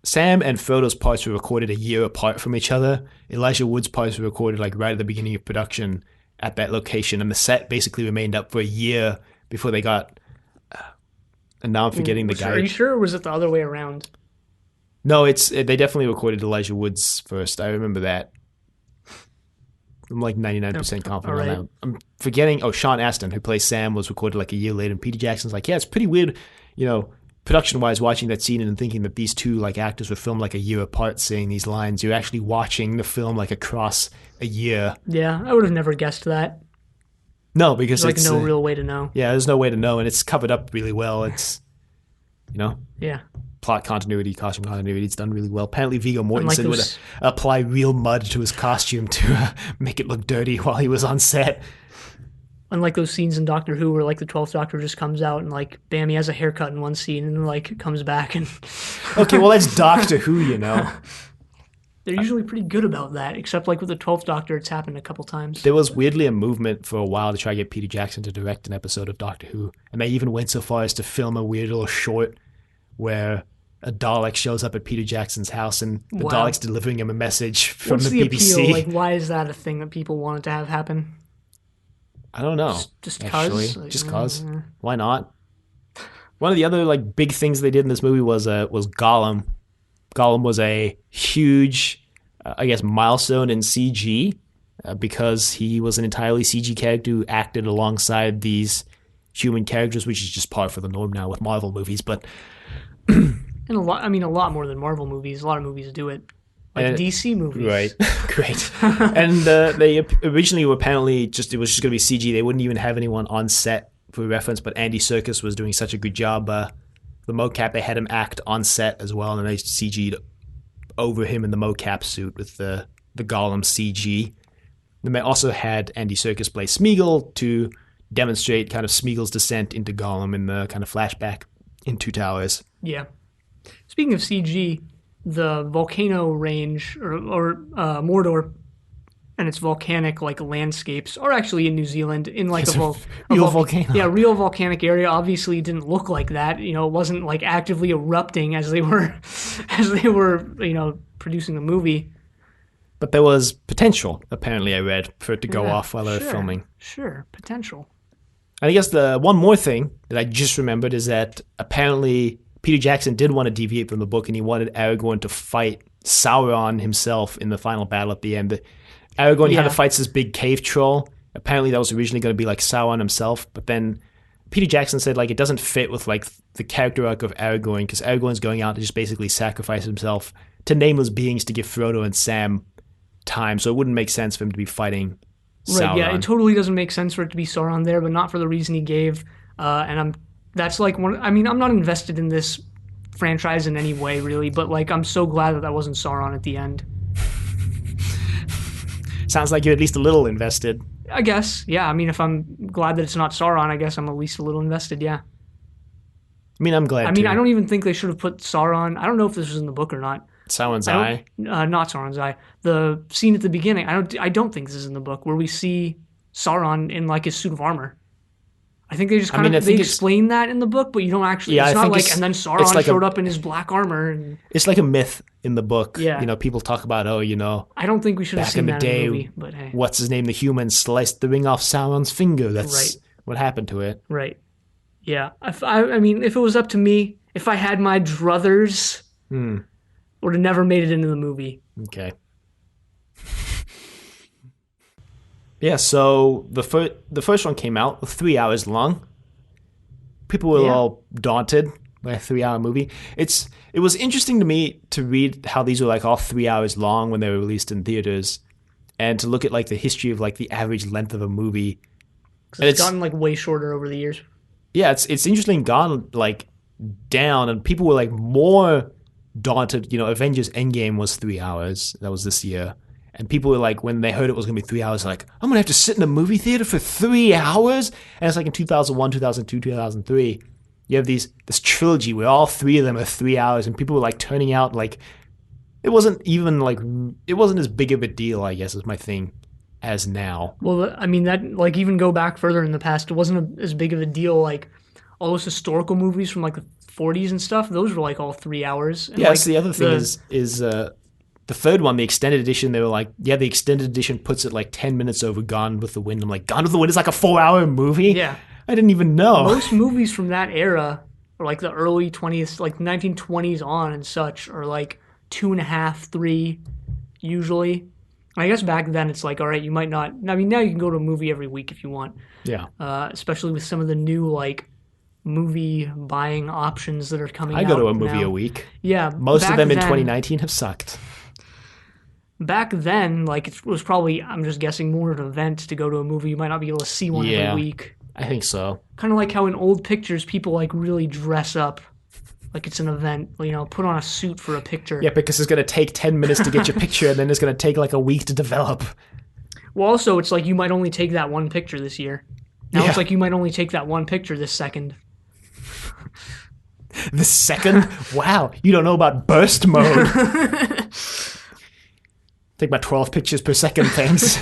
and Frodo's parts were recorded a year apart from each other. Elijah Wood's parts were recorded like right at the beginning of production at that location, and the set basically remained up for a year before they got. And now I'm forgetting the guy. Are you sure, or was it the other way around? No, they definitely recorded Elijah Wood's first. I remember that. I'm like 99% confident on that. I'm forgetting. Oh, Sean Astin, who plays Sam, was recorded like a year later. And Peter Jackson's like, yeah, it's pretty weird, production-wise, watching that scene and thinking that these two like actors were filmed like a year apart saying these lines. You're actually watching the film like across a year. Yeah, I would have never guessed that. No, because there's no real way to know. Yeah, there's no way to know, and it's covered up really well. It's, Yeah. Plot continuity, costume continuity, it's done really well. Apparently Viggo Mortensen would apply real mud to his costume to make it look dirty while he was on set. Unlike those scenes in Doctor Who where like the 12th Doctor just comes out and like, bam, he has a haircut in one scene and like comes back and... Okay, well that's Doctor Who, They're usually pretty good about that, except like with the 12th Doctor, it's happened a couple times. There was weirdly a movement for a while to try to get Peter Jackson to direct an episode of Doctor Who, and they even went so far as to film a weird little short where a Dalek shows up at Peter Jackson's house and the Dalek's delivering him a message from the BBC. Appeal? Like, why is that a thing that people wanted to have happen? I don't know. Just cause? Just cause. Why not? One of the other like big things they did in this movie was Gollum. Gollum was a huge, milestone in CG because he was an entirely CG character who acted alongside these human characters, which is just par for the norm now with Marvel movies. But and a lot more than Marvel movies. A lot of movies do it. Like DC movies. Right. Great. And they originally were apparently it was just going to be CG. They wouldn't even have anyone on set for reference, but Andy Serkis was doing such a good job. The mocap, they had him act on set as well, and they CG'd over him in the mocap suit with the Gollum CG. And they also had Andy Serkis play Smeagol to demonstrate kind of Smeagol's descent into Gollum in the kind of flashback in Two Towers. Yeah. Speaking of CG, the volcano range or Mordor and its volcanic like landscapes are actually in New Zealand in like a real volcano. Yeah, real volcanic area. Obviously, it didn't look like that. It wasn't like actively erupting as they were producing the movie. But there was potential, apparently, I read, for it to go off while they were filming. Sure, potential. And I guess the one more thing that I just remembered is that apparently Peter Jackson did want to deviate from the book, and he wanted Aragorn to fight Sauron himself in the final battle at the end. Aragorn kind of fights this big cave troll. Apparently that was originally going to be like Sauron himself, but then Peter Jackson said like it doesn't fit with like the character arc of Aragorn, because Aragorn's going out to just basically sacrifice himself to nameless beings to give Frodo and Sam time, so it wouldn't make sense for him to be fighting Sauron. Right, yeah, it totally doesn't make sense for it to be Sauron there, but not for the reason he gave. I'm not invested in this franchise in any way, really, but like I'm so glad that wasn't Sauron at the end. Sounds like you're at least a little invested. I guess, yeah. I mean, if I'm glad that it's not Sauron, I guess I'm at least a little invested, yeah. I mean, I'm glad, too. I don't even think they should have put Sauron. I don't know if this was in the book or not. Sauron's eye? Not Sauron's eye. The scene at the beginning, I don't think this is in the book, where we see Sauron in like his suit of armor. I think they just they explain that in the book, but you don't actually. Yeah, it's not like and then Sauron showed up in his black armor. And it's like a myth in the book. Yeah, people talk about I don't think we should have seen that in the movie. But hey, what's his name? The human sliced the ring off Sauron's finger. That's what happened to it. Right. Yeah. If it was up to me, if I had my druthers, Would have never made it into the movie. Okay. Yeah, so the first one came out 3 hours long. People were Yeah. all daunted by a 3 hour movie. It was interesting to me to read how these were like all 3 hours long when they were released in theaters, and to look at like the history of like the average length of a movie. Because And it's it's gotten like way shorter over the years. yeah, it's interesting gone like down, and people were like more daunted. You know, Avengers Endgame was 3 hours. That was this year. And people were like, when they heard it was going to be 3 hours, like, I'm going to have to sit in a movie theater for 3 hours? And it's like in 2001, 2002, 2003, you have this trilogy where all three of them are 3 hours, and people were like turning out like, it wasn't as big of a deal, I guess, is my thing, as now. Well, I mean, that, like, even go back further in the past, it wasn't as big of a deal. Like, all those historical movies from, like, the 40s and stuff, those were, like, all 3 hours. And, Yeah, that's like, the other thing is the third one, the extended edition, they were like, yeah, the extended edition puts it like 10 minutes over Gone with the Wind. I'm like, Gone with the Wind is like a 4 hour movie? yeah. I didn't even know. Most movies from that era, or, like, the early 20th, like, 1920s on and such, are, like, 2.5, 3, usually. I guess back then it's like, all right, you might not. I mean, now you can go to a movie every week if you want, Yeah. especially with some of the new like movie buying options that are coming out. I go to a movie now. a week. Yeah, Most of back them in then- 2019 have sucked. Back then, like it was probably, I'm just guessing, more of an event to go to a movie. You might not be able to see one Yeah. every week. I think so. Kind of like how in old pictures people like really dress up, like it's an event. You know, put on a suit for a picture. Yeah, because it's going to take 10 minutes to get your picture, and then it's going to take like a week to develop. Well, also it's like you might only take that one picture this year. Now Yeah. it's like you might only take that one picture this second. The second? Wow, you don't know about burst mode. Take my 12 pictures per second things.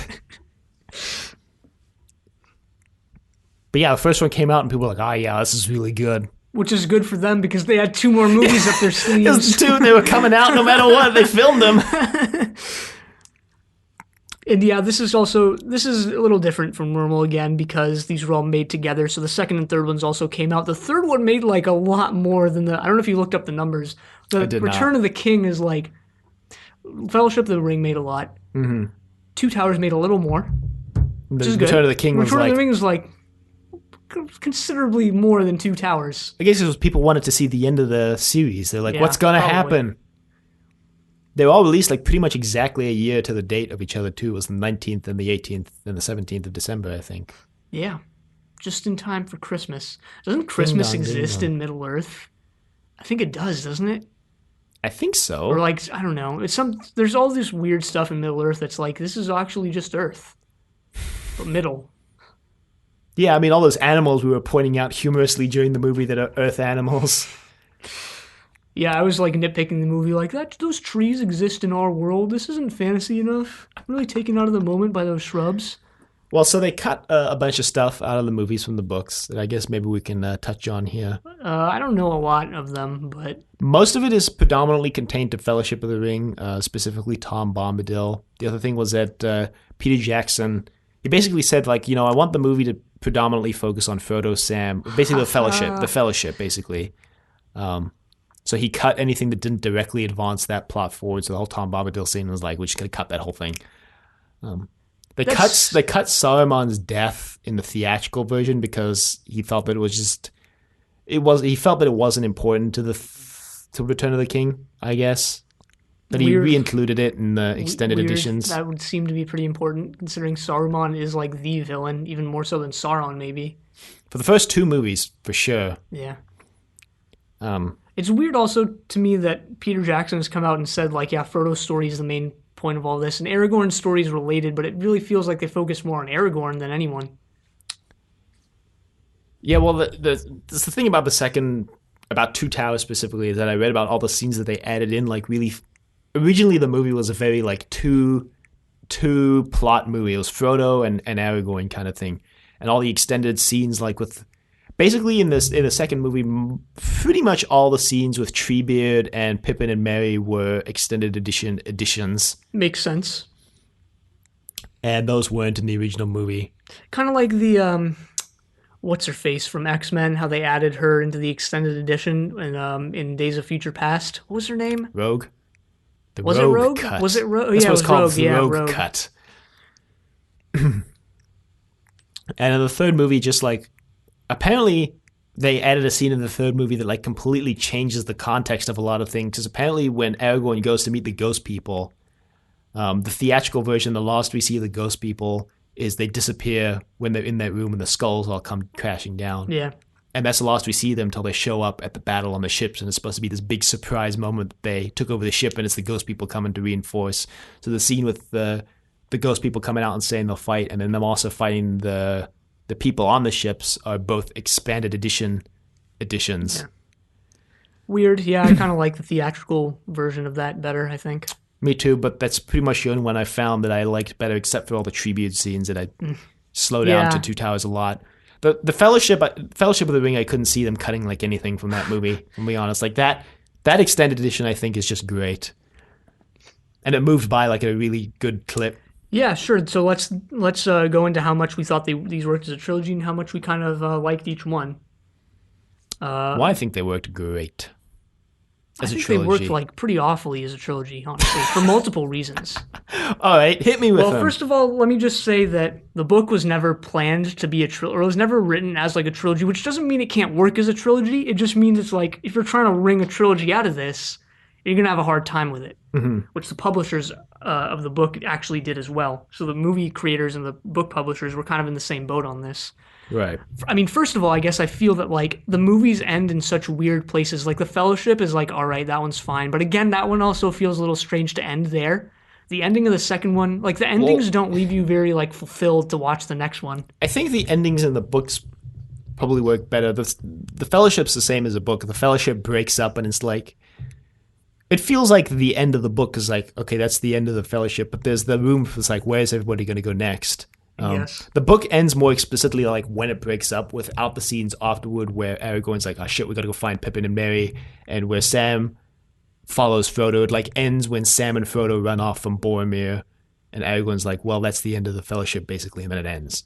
But yeah, the first one came out and people were like, oh yeah, this is really good. Which is good for them because they had 2 more movies up their It was sleeves. two, they were coming out no matter what. They filmed them. And yeah, this is a little different from normal again because these were all made together. So the second and third ones also came out. The third one made like a lot more than I don't know if you looked up the numbers. The did Return not. of the King is like, Fellowship of the Ring made a lot. Mm-hmm. Two Towers made a little more, which The is good. Return of the King was Return of like, the Ring is like considerably more than Two Towers. I guess it was people wanted to see the end of the series. They're like, Yeah, what's going to probably. happen? They were all released like pretty much exactly a year to the date of each other too. It was the 19th and the 18th and the 17th of December, I think. Yeah, just in time for Christmas. Doesn't Christmas ding exist dong. in Middle Earth? I think it does, doesn't it? I think so. Or like, I don't know. There's all this weird stuff in Middle Earth that's like, this is actually just Earth. But middle. Yeah, I mean, all those animals we were pointing out humorously during the movie that are Earth animals. Yeah, I was like nitpicking the movie like, those trees exist in our world. This isn't fantasy enough. I'm really taken out of the moment by those shrubs. Well, so they cut a bunch of stuff out of the movies from the books that I guess maybe we can touch on here. I don't know a lot of them, but Most of it is predominantly contained to Fellowship of the Ring, specifically Tom Bombadil. The other thing was that Peter Jackson, he basically said, like, I want the movie to predominantly focus on Frodo, Sam, basically the Fellowship, basically. So he cut anything that didn't directly advance that plot forward. So the whole Tom Bombadil scene was like, we're just going to cut that whole thing. They cut Saruman's death in the theatrical version because he felt that he felt that it wasn't important to Return of the King, I guess. But he Weird. re-included it in the extended weird. editions. That would seem to be pretty important considering Saruman is like the villain, even more so than Sauron, maybe. For the first 2 movies, for sure. Yeah. Um, It's weird also to me that Peter Jackson has come out and said, like, yeah, Frodo's story is the main point of all this, and Aragorn's story is related, but it really feels like they focus more on Aragorn than anyone. yeah, well, the thing about about Two Towers specifically, is that I read about all the scenes that they added in, like, really. Originally, the movie was a very, like, two plot movie. It was Frodo and Aragorn kind of thing. And all the extended scenes, like, with. Basically, in the second movie, pretty much all the scenes with Treebeard and Pippin and Merry were extended editions, Makes sense. and those weren't in the original movie. Kind of like the, what's her face from X-Men, how they added her into the extended edition in Days of Future Past. What was her name? Rogue? The Was it Rogue Rogue? Cut. Was it Rogue? That's Yeah, what it it's was called. Rogue. It's the Yeah, Rogue Rogue. Cut. And in the third movie, just like apparently they added a scene in the third movie that like completely changes the context of a lot of things. Because apparently, when Aragorn goes to meet the ghost people, the theatrical version, the last we see of the ghost people is they disappear when they're in that room and the skulls all come crashing down. Yeah. And that's the last we see them until they show up at the battle on the ships, and it's supposed to be this big surprise moment that they took over the ship, and it's the ghost people coming to reinforce. So the scene with the ghost people coming out and saying they'll fight, and then them also fighting the people on the ships are both expanded editions. Yeah. Weird. Yeah, I kind of like the theatrical version of that better, I think. Me too, but that's pretty much the only one I found that I liked better, except for all the tribute scenes that I slow down to Two Towers a lot. The Fellowship of the Ring, I couldn't see them cutting like anything from that movie. To be honest, like that extended edition, I think is just great, and it moved by like at a really good clip. Yeah, sure. So let's go into how much we thought these worked as a trilogy and how much we kind of liked each one. Well, I think they worked great as a trilogy. They worked like pretty awfully as a trilogy, honestly, for multiple reasons. All right, hit me with them. Well, first of all, let me just say that the book was never planned to be a trilogy, or it was never written as like a trilogy, which doesn't mean it can't work as a trilogy. It just means it's like, if you're trying to wring a trilogy out of this, you're going to have a hard time with it, which the publishers of the book actually did as well. So the movie creators and the book publishers were kind of in the same boat on this. Right. I mean, first of all, I guess I feel that like the movies end in such weird places. Like the Fellowship is like, all right, that one's fine. But again, that one also feels a little strange to end there. The ending of the second one, like the endings don't leave you very like fulfilled to watch the next one. I think the endings in the books probably work better. The Fellowship's the same as a book. The Fellowship breaks up and it's like, it feels like the end of the book is like, okay, that's the end of the Fellowship, but there's the room for it's like, where's everybody going to go next? Yes. The book ends more explicitly like when it breaks up, without the scenes afterward where Aragorn's like, oh shit, we got to go find Pippin and Merry, and where Sam follows Frodo. It like ends when Sam and Frodo run off from Boromir, and Aragorn's like, well, that's the end of the Fellowship basically, and then it ends.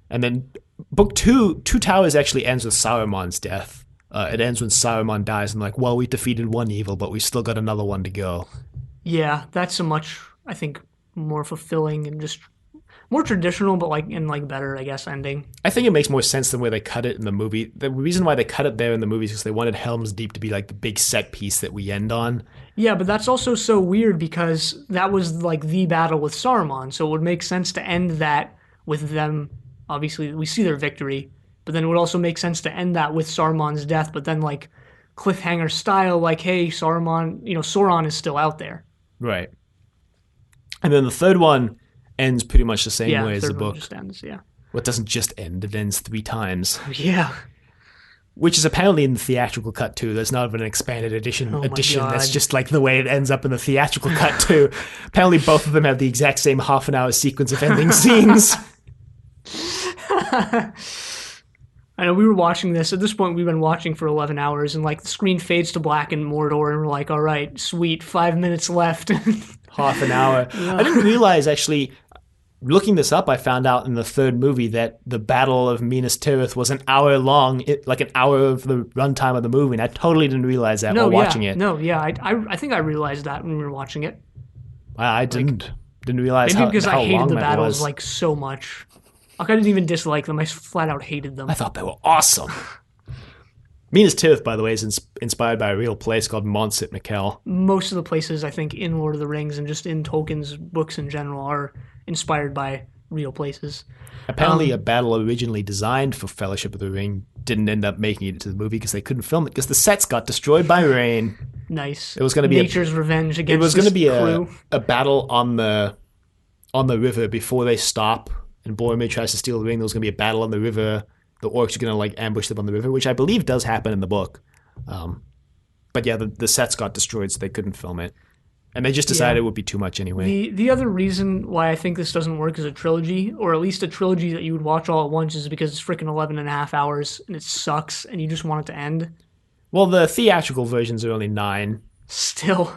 And then book two Towers actually ends with Saruman's death. It ends when Saruman dies, and like, well, we defeated one evil, but we still got another one to go. Yeah, that's a much, I think, more fulfilling and just more traditional, but like in like better, I guess, ending. I think it makes more sense than where they cut it in the movie. The reason why they cut it there in the movie is because they wanted Helm's Deep to be like the big set piece that we end on. Yeah, but that's also so weird because that was like the battle with Saruman, so it would make sense to end that with them. Obviously, we see their victory, but then it would also make sense to end that with Saruman's death, but then like cliffhanger style, like, hey, Saruman, Sauron is still out there. Right. And then the third one ends pretty much the same way as the book. Just ends, yeah. Well, it doesn't just end, it ends 3 times. Yeah. Which is apparently in the theatrical cut too. There's not even an expanded edition. That's just like the way it ends up in the theatrical cut too. Apparently both of them have the exact same half-an-hour sequence of ending scenes. I know we were watching this. At this point, we've been watching for 11 hours, and like the screen fades to black in Mordor, and we're like, all right, sweet, 5 minutes left. Half an hour. Yeah. I didn't realize, actually, looking this up, I found out in the third movie that the Battle of Minas Tirith was an hour long, like an hour of the runtime of the movie, and I totally didn't realize that while watching it. I think I realized that when we were watching it. I didn't realize maybe how because how I hated long the that battles was. like so much. Like I didn't even dislike them. I flat out hated them. I thought they were awesome. Minas Tirith, by the way, is inspired by a real place called Mons at Mikkel. Most of the places, I think, in Lord of the Rings and just in Tolkien's books in general are inspired by real places. Apparently, a battle originally designed for Fellowship of the Ring didn't end up making it to the movie because they couldn't film it because the sets got destroyed by rain. Nice. It was going to be nature's revenge against. It was going to be crew. a battle on the river before they stop, and Boromir tries to steal the ring. There was going to be a battle on the river. The orcs are going to like ambush them on the river, which I believe does happen in the book. But yeah, the sets got destroyed, so they couldn't film it. And they just decided it would be too much anyway. The other reason why I think this doesn't work as a trilogy, or at least a trilogy that you would watch all at once, is because it's freaking 11 and a half hours, and it sucks, and you just want it to end. Well, the theatrical versions are only 9. Still.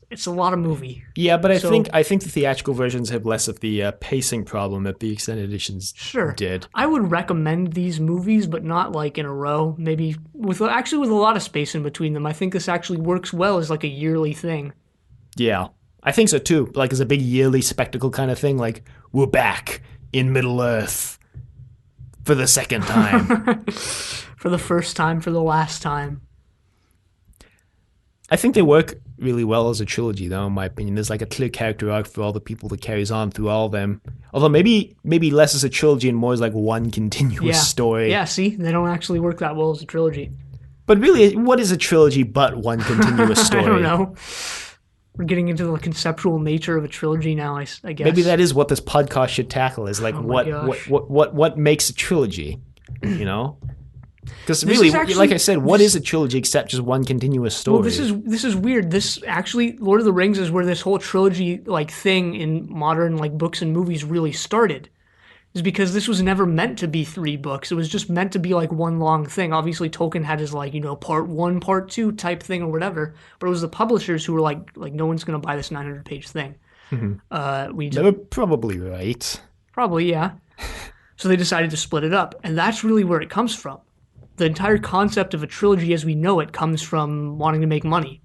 It's It's a lot of movie. Yeah, but So- I think the theatrical versions have less of the pacing problem that the extended editions Sure. did. I would recommend these movies, but not like in a row. Maybe with a lot of space in between them. I think this actually works well as like a yearly thing. Yeah, I think so too. Like as a big yearly spectacle kind of thing. Like we're back in Middle Earth for the second time. For the first time, for the last time. I think they work really well as a trilogy, though. In my opinion, there's like a clear character arc for all the people that carries on through all of them. Although maybe less as a trilogy and more as like one continuous story. Yeah, see, they don't actually work that well as a trilogy. But really, what is a trilogy but one continuous story? I don't know. We're getting into the conceptual nature of a trilogy now, I guess. Maybe that is what this podcast should tackle. Is like Oh my what makes a trilogy? You know. Because This really, is actually- like I said, what is a trilogy except just one continuous story? Well, this is weird. This actually, Lord of the Rings is where this whole trilogy like thing in modern like books and movies really started. Is because this was never meant to be 3 books. It was just meant to be like one long thing. Obviously, Tolkien had his like part 1, part 2 type thing or whatever. But it was the publishers who were like no one's gonna buy this 900-page thing. We need They to, were probably right. probably yeah. So they decided to split it up, and that's really where it comes from. The entire concept of a trilogy as we know it comes from wanting to make money,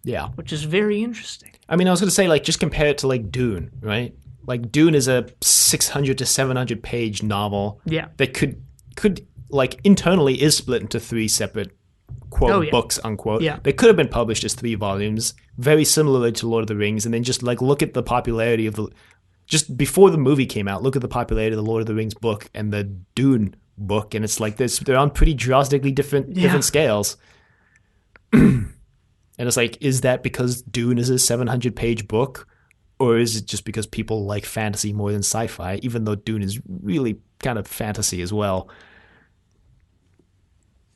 Yeah. which is very interesting. I mean, I was going to say, like, just compare it to, like, Dune, right? Like, Dune is a 600 to 700 page novel Yeah. that could like, internally is split into 3 separate, quote, Oh, yeah. books, unquote. Yeah. They could have been published as 3 volumes, very similarly to Lord of the Rings, and then just, like, look at the popularity of the... Just before the movie came out, look at the popularity of the Lord of the Rings book and the Dune book, and it's like this. They're on pretty drastically different scales. And it's like, is that because Dune is a 700-page book, or is it just because people like fantasy more than sci-fi? Even though Dune is really kind of fantasy as well,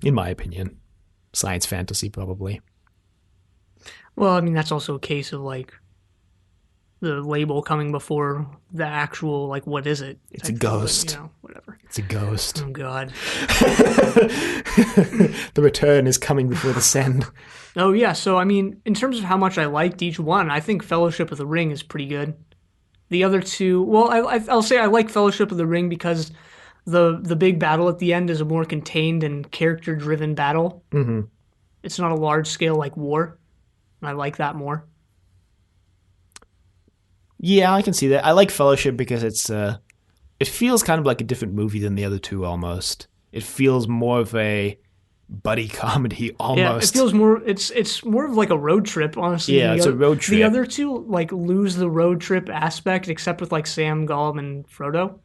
in my opinion, science fantasy probably. Well, I mean that's also a case of like the label coming before the actual like what is it? It's a type thing, but, ghost. Whatever. It's a ghost. Oh God. The return is coming before the send. Oh yeah. So I mean, in terms of how much I liked each one, I think Fellowship of the Ring is pretty good. The other two, well, I'll say I like Fellowship of the Ring because the big battle at the end is a more contained and character driven battle. Mm-hmm. It's not a large scale like war, and I like that more. Yeah, I can see that. I like Fellowship because it feels kind of like a different movie than the other two almost. It feels more of a buddy comedy almost. Yeah, it feels more. It's more of like a road trip, honestly. Yeah, it's a road trip. The other two like lose the road trip aspect, except with like Sam, Gollum, and Frodo.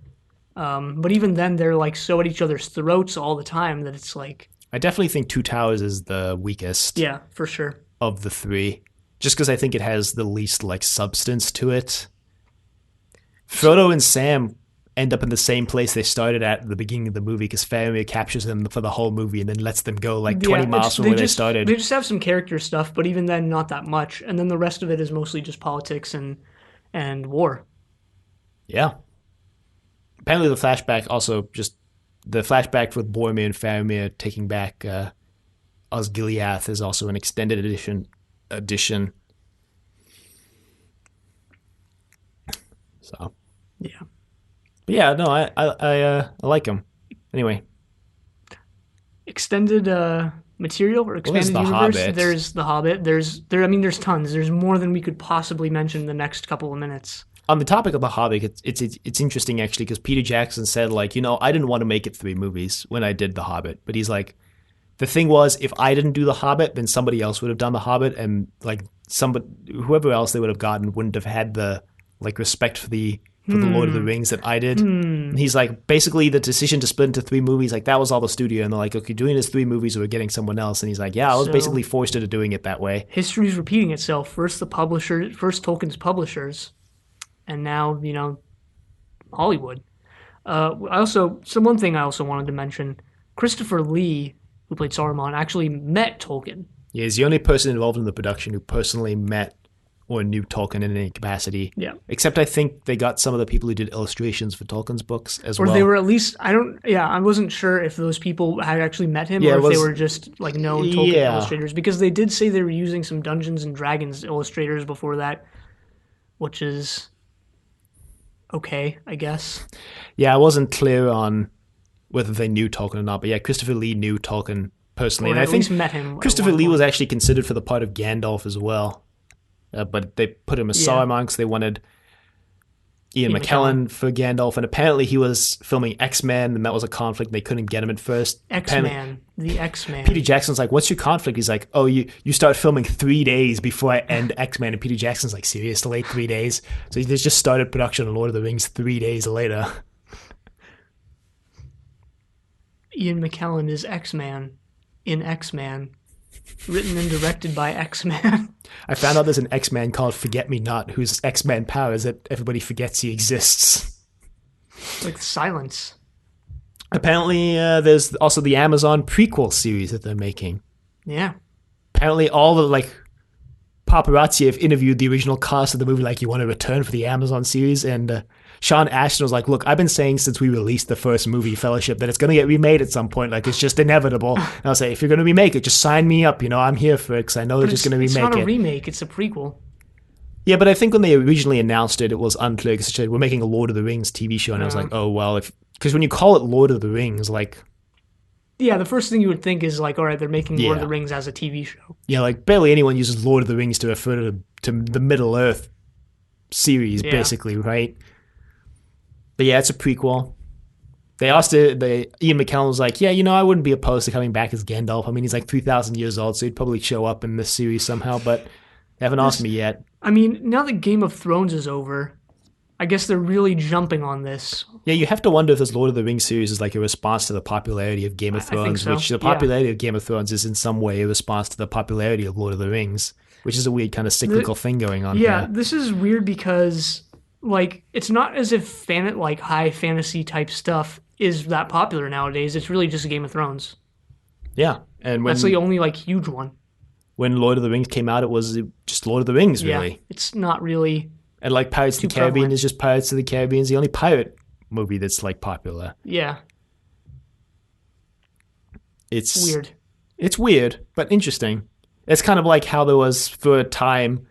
But even then, they're like so at each other's throats all the time that it's like. I definitely think Two Towers is the weakest. Yeah, for sure. Of the 3, just because I think it has the least like substance to it. Frodo and Sam end up in the same place they started at the beginning of the movie because Faramir captures them for the whole movie and then lets them go like 20 miles from where they started. They just have some character stuff, but even then, not that much. And then the rest of it is mostly just politics and war. Yeah. Apparently the flashback also just... The flashback with Boromir and Faramir taking back Osgiliath is also an extended edition. So... Yeah. But yeah, no, I like him. Anyway. Extended material or expanded The universe. Hobbit. There's The Hobbit. There's tons. There's more than we could possibly mention in the next couple of minutes. On the topic of The Hobbit, it's interesting actually because Peter Jackson said like, I didn't want to make it 3 movies when I did The Hobbit, but he's like, the thing was, if I didn't do The Hobbit, then somebody else would have done The Hobbit, and like whoever else they would have gotten wouldn't have had the like respect for the Lord of the Rings that I did. And he's like, basically the decision to split into 3 movies, like that was all the studio, and they're like, okay, doing this 3 movies or we're getting someone else, and he's like, yeah, I was basically forced into doing it that way. History's repeating itself. First Tolkien's publishers, and now Hollywood. One thing I also wanted to mention: Christopher Lee, who played Saruman, actually met Tolkien. Yeah, he's the only person involved in the production who personally met or a new Tolkien in any capacity. Yeah. Except I think they got some of the people who did illustrations for Tolkien's books as Or well. they were at least, I wasn't sure if those people had actually met him Yeah, or it if they was- were just like known Tolkien Yeah. illustrators, because they did say they were using some Dungeons and Dragons illustrators before that, which is okay, I guess. Yeah, I wasn't clear on whether they knew Tolkien or not, but yeah, Christopher Lee knew Tolkien personally. Or And I at think least met him. at Christopher one Lee was point. actually considered for the part of Gandalf as well. But they put him as Yeah. Saruman because they wanted Ian Ian McKellen for Gandalf. And apparently he was filming X-Men, and that was a conflict. They couldn't get him at first. Apparently- X-Man. The X-Man. Peter Jackson's like, what's your conflict? He's like, oh, you start filming 3 days before I end X-Men. And Peter Jackson's like, seriously, 3 days? So they just started production on Lord of the Rings 3 days later. Ian McKellen is X-Man in X-Man. Written and directed by X-Man. I found out there's an X-Man called Forget Me Not, whose X-Man power is that everybody forgets he exists. Like silence. Apparently, there's also the Amazon prequel series that they're making. Yeah. Apparently, all the paparazzi have interviewed the original cast of the movie, like, you want to return for the Amazon series, and Sean Ashton was like, look, I've been saying since we released the first movie, Fellowship, that it's going to get remade at some point. Like, it's just inevitable. And I'll say, if you're going to remake it, just sign me up. I'm here for it, because I know they're just going to remake it. It's not a remake, it's a prequel. Yeah, but I think when they originally announced it, it was unclear, because they said, we're making a Lord of the Rings TV show, and I was like, oh, well, because when you call it Lord of the Rings, Yeah, the first thing you would think is like, all right, they're making Lord of Yeah. the Rings as a TV show. yeah, barely anyone uses Lord of the Rings to refer to the Middle Earth series, Yeah. basically, right? But yeah, it's a prequel. They asked Ian McKellen was like, yeah, I wouldn't be opposed to coming back as Gandalf. I mean, he's like 3,000 years old, so he'd probably show up in this series somehow, but they haven't asked me yet. I mean, now that Game of Thrones is over, I guess they're really jumping on this. Yeah, you have to wonder if this Lord of the Rings series is like a response to the popularity of Game of I think Thrones, so, which the yeah. popularity of Game of Thrones is in some way a response to the popularity of Lord of the Rings, which is a weird kind of cyclical thing going on Yeah, here. this is weird because, it's not as if high fantasy type stuff is that popular nowadays. It's really just Game of Thrones. Yeah, and That's the only, huge one. when Lord of the Rings came out, it was just Lord of the Rings, really. Yeah, it's not really... And Pirates of the Too Caribbean prevalent. is just Pirates of the Caribbean is the only pirate movie that's popular. Yeah, It's weird. It's weird, but interesting. It's kind of like how there was for a time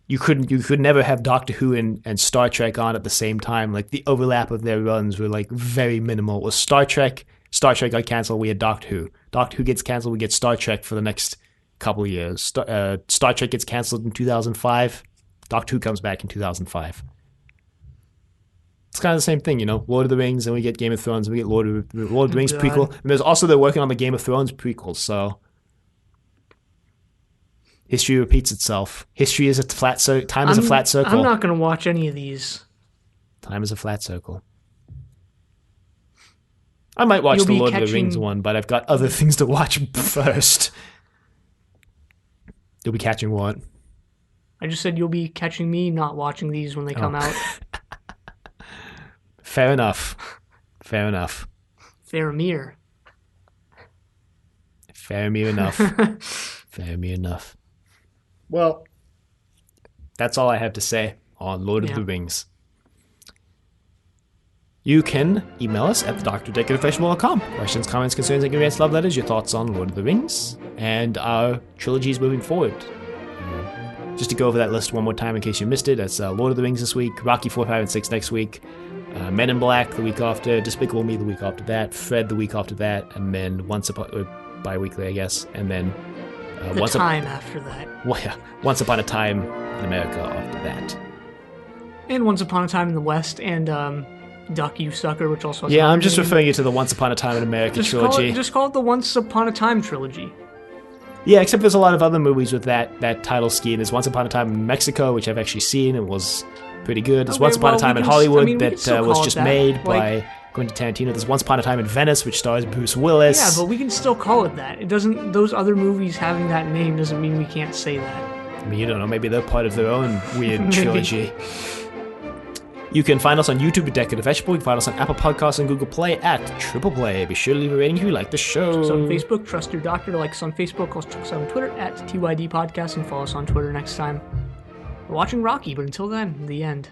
you could never have Doctor Who and Star Trek on at the same time. Like the overlap of their runs were very minimal. It was Star Trek got canceled, we had Doctor Who. Doctor Who gets canceled, we get Star Trek for the next couple of years. Star Trek gets canceled in 2005. Doctor Who comes back in 2005. It's kind of the same thing, Lord of the Rings, and we get Game of Thrones, and we get Lord of the Rings God. prequel. And there's also they're working on the Game of Thrones prequel, so history repeats itself. History is a flat circle. Time is a flat circle. I'm not going to watch any of these. Time is a flat circle. I might watch You'll the be Lord of the catching- Rings one, but I've got other things to watch first. You'll be catching what? I just said you'll be catching me not watching these when they come out. Fair enough. Fair enough. Faramir. Fair me enough. Fair me enough. Well, that's all I have to say on Lord of Yeah. the Rings. You can email us at thedoctor@decorativefestival.com. Questions, comments, concerns, ingredients, love letters, your thoughts on Lord of the Rings, and our trilogies moving forward. Just to go over that list one more time in case you missed it, that's Lord of the Rings this week, Rocky 4, 5, and 6 next week, Men in Black the week after, Despicable Me the week after that, Fred the week after that, and then bi-weekly, I guess, and then The time after that. Once Upon a Time in America after that. And Once Upon a Time in the West, and Duck You Sucker, which also has Yeah, another I'm just name. referring you to the Once Upon a Time in America Just trilogy. Just call it the Once Upon a Time trilogy. Yeah, except there's a lot of other movies with that title scheme. There's Once Upon a Time in Mexico, which I've actually seen and was pretty good. There's Okay, Once Upon a well, Time we in can Hollywood we can that still was call it just that. made by Quentin Tarantino. There's Once Upon a Time in Venice, which stars Bruce Willis. Yeah, but we can still call it that. It doesn't. Those other movies having that name doesn't mean we can't say that. I mean, you don't know, maybe they're part of their own weird Maybe. trilogy. You can find us on YouTube at Decorative Vegetable. You can find us on Apple Podcasts and Google Play at Triple Play. Be sure to leave a rating if you like the show. So on Facebook, trust your doctor. Like us on Facebook, check us out on Twitter at TYD Podcast, and follow us on Twitter next time. watching Rocky, but until then, the end.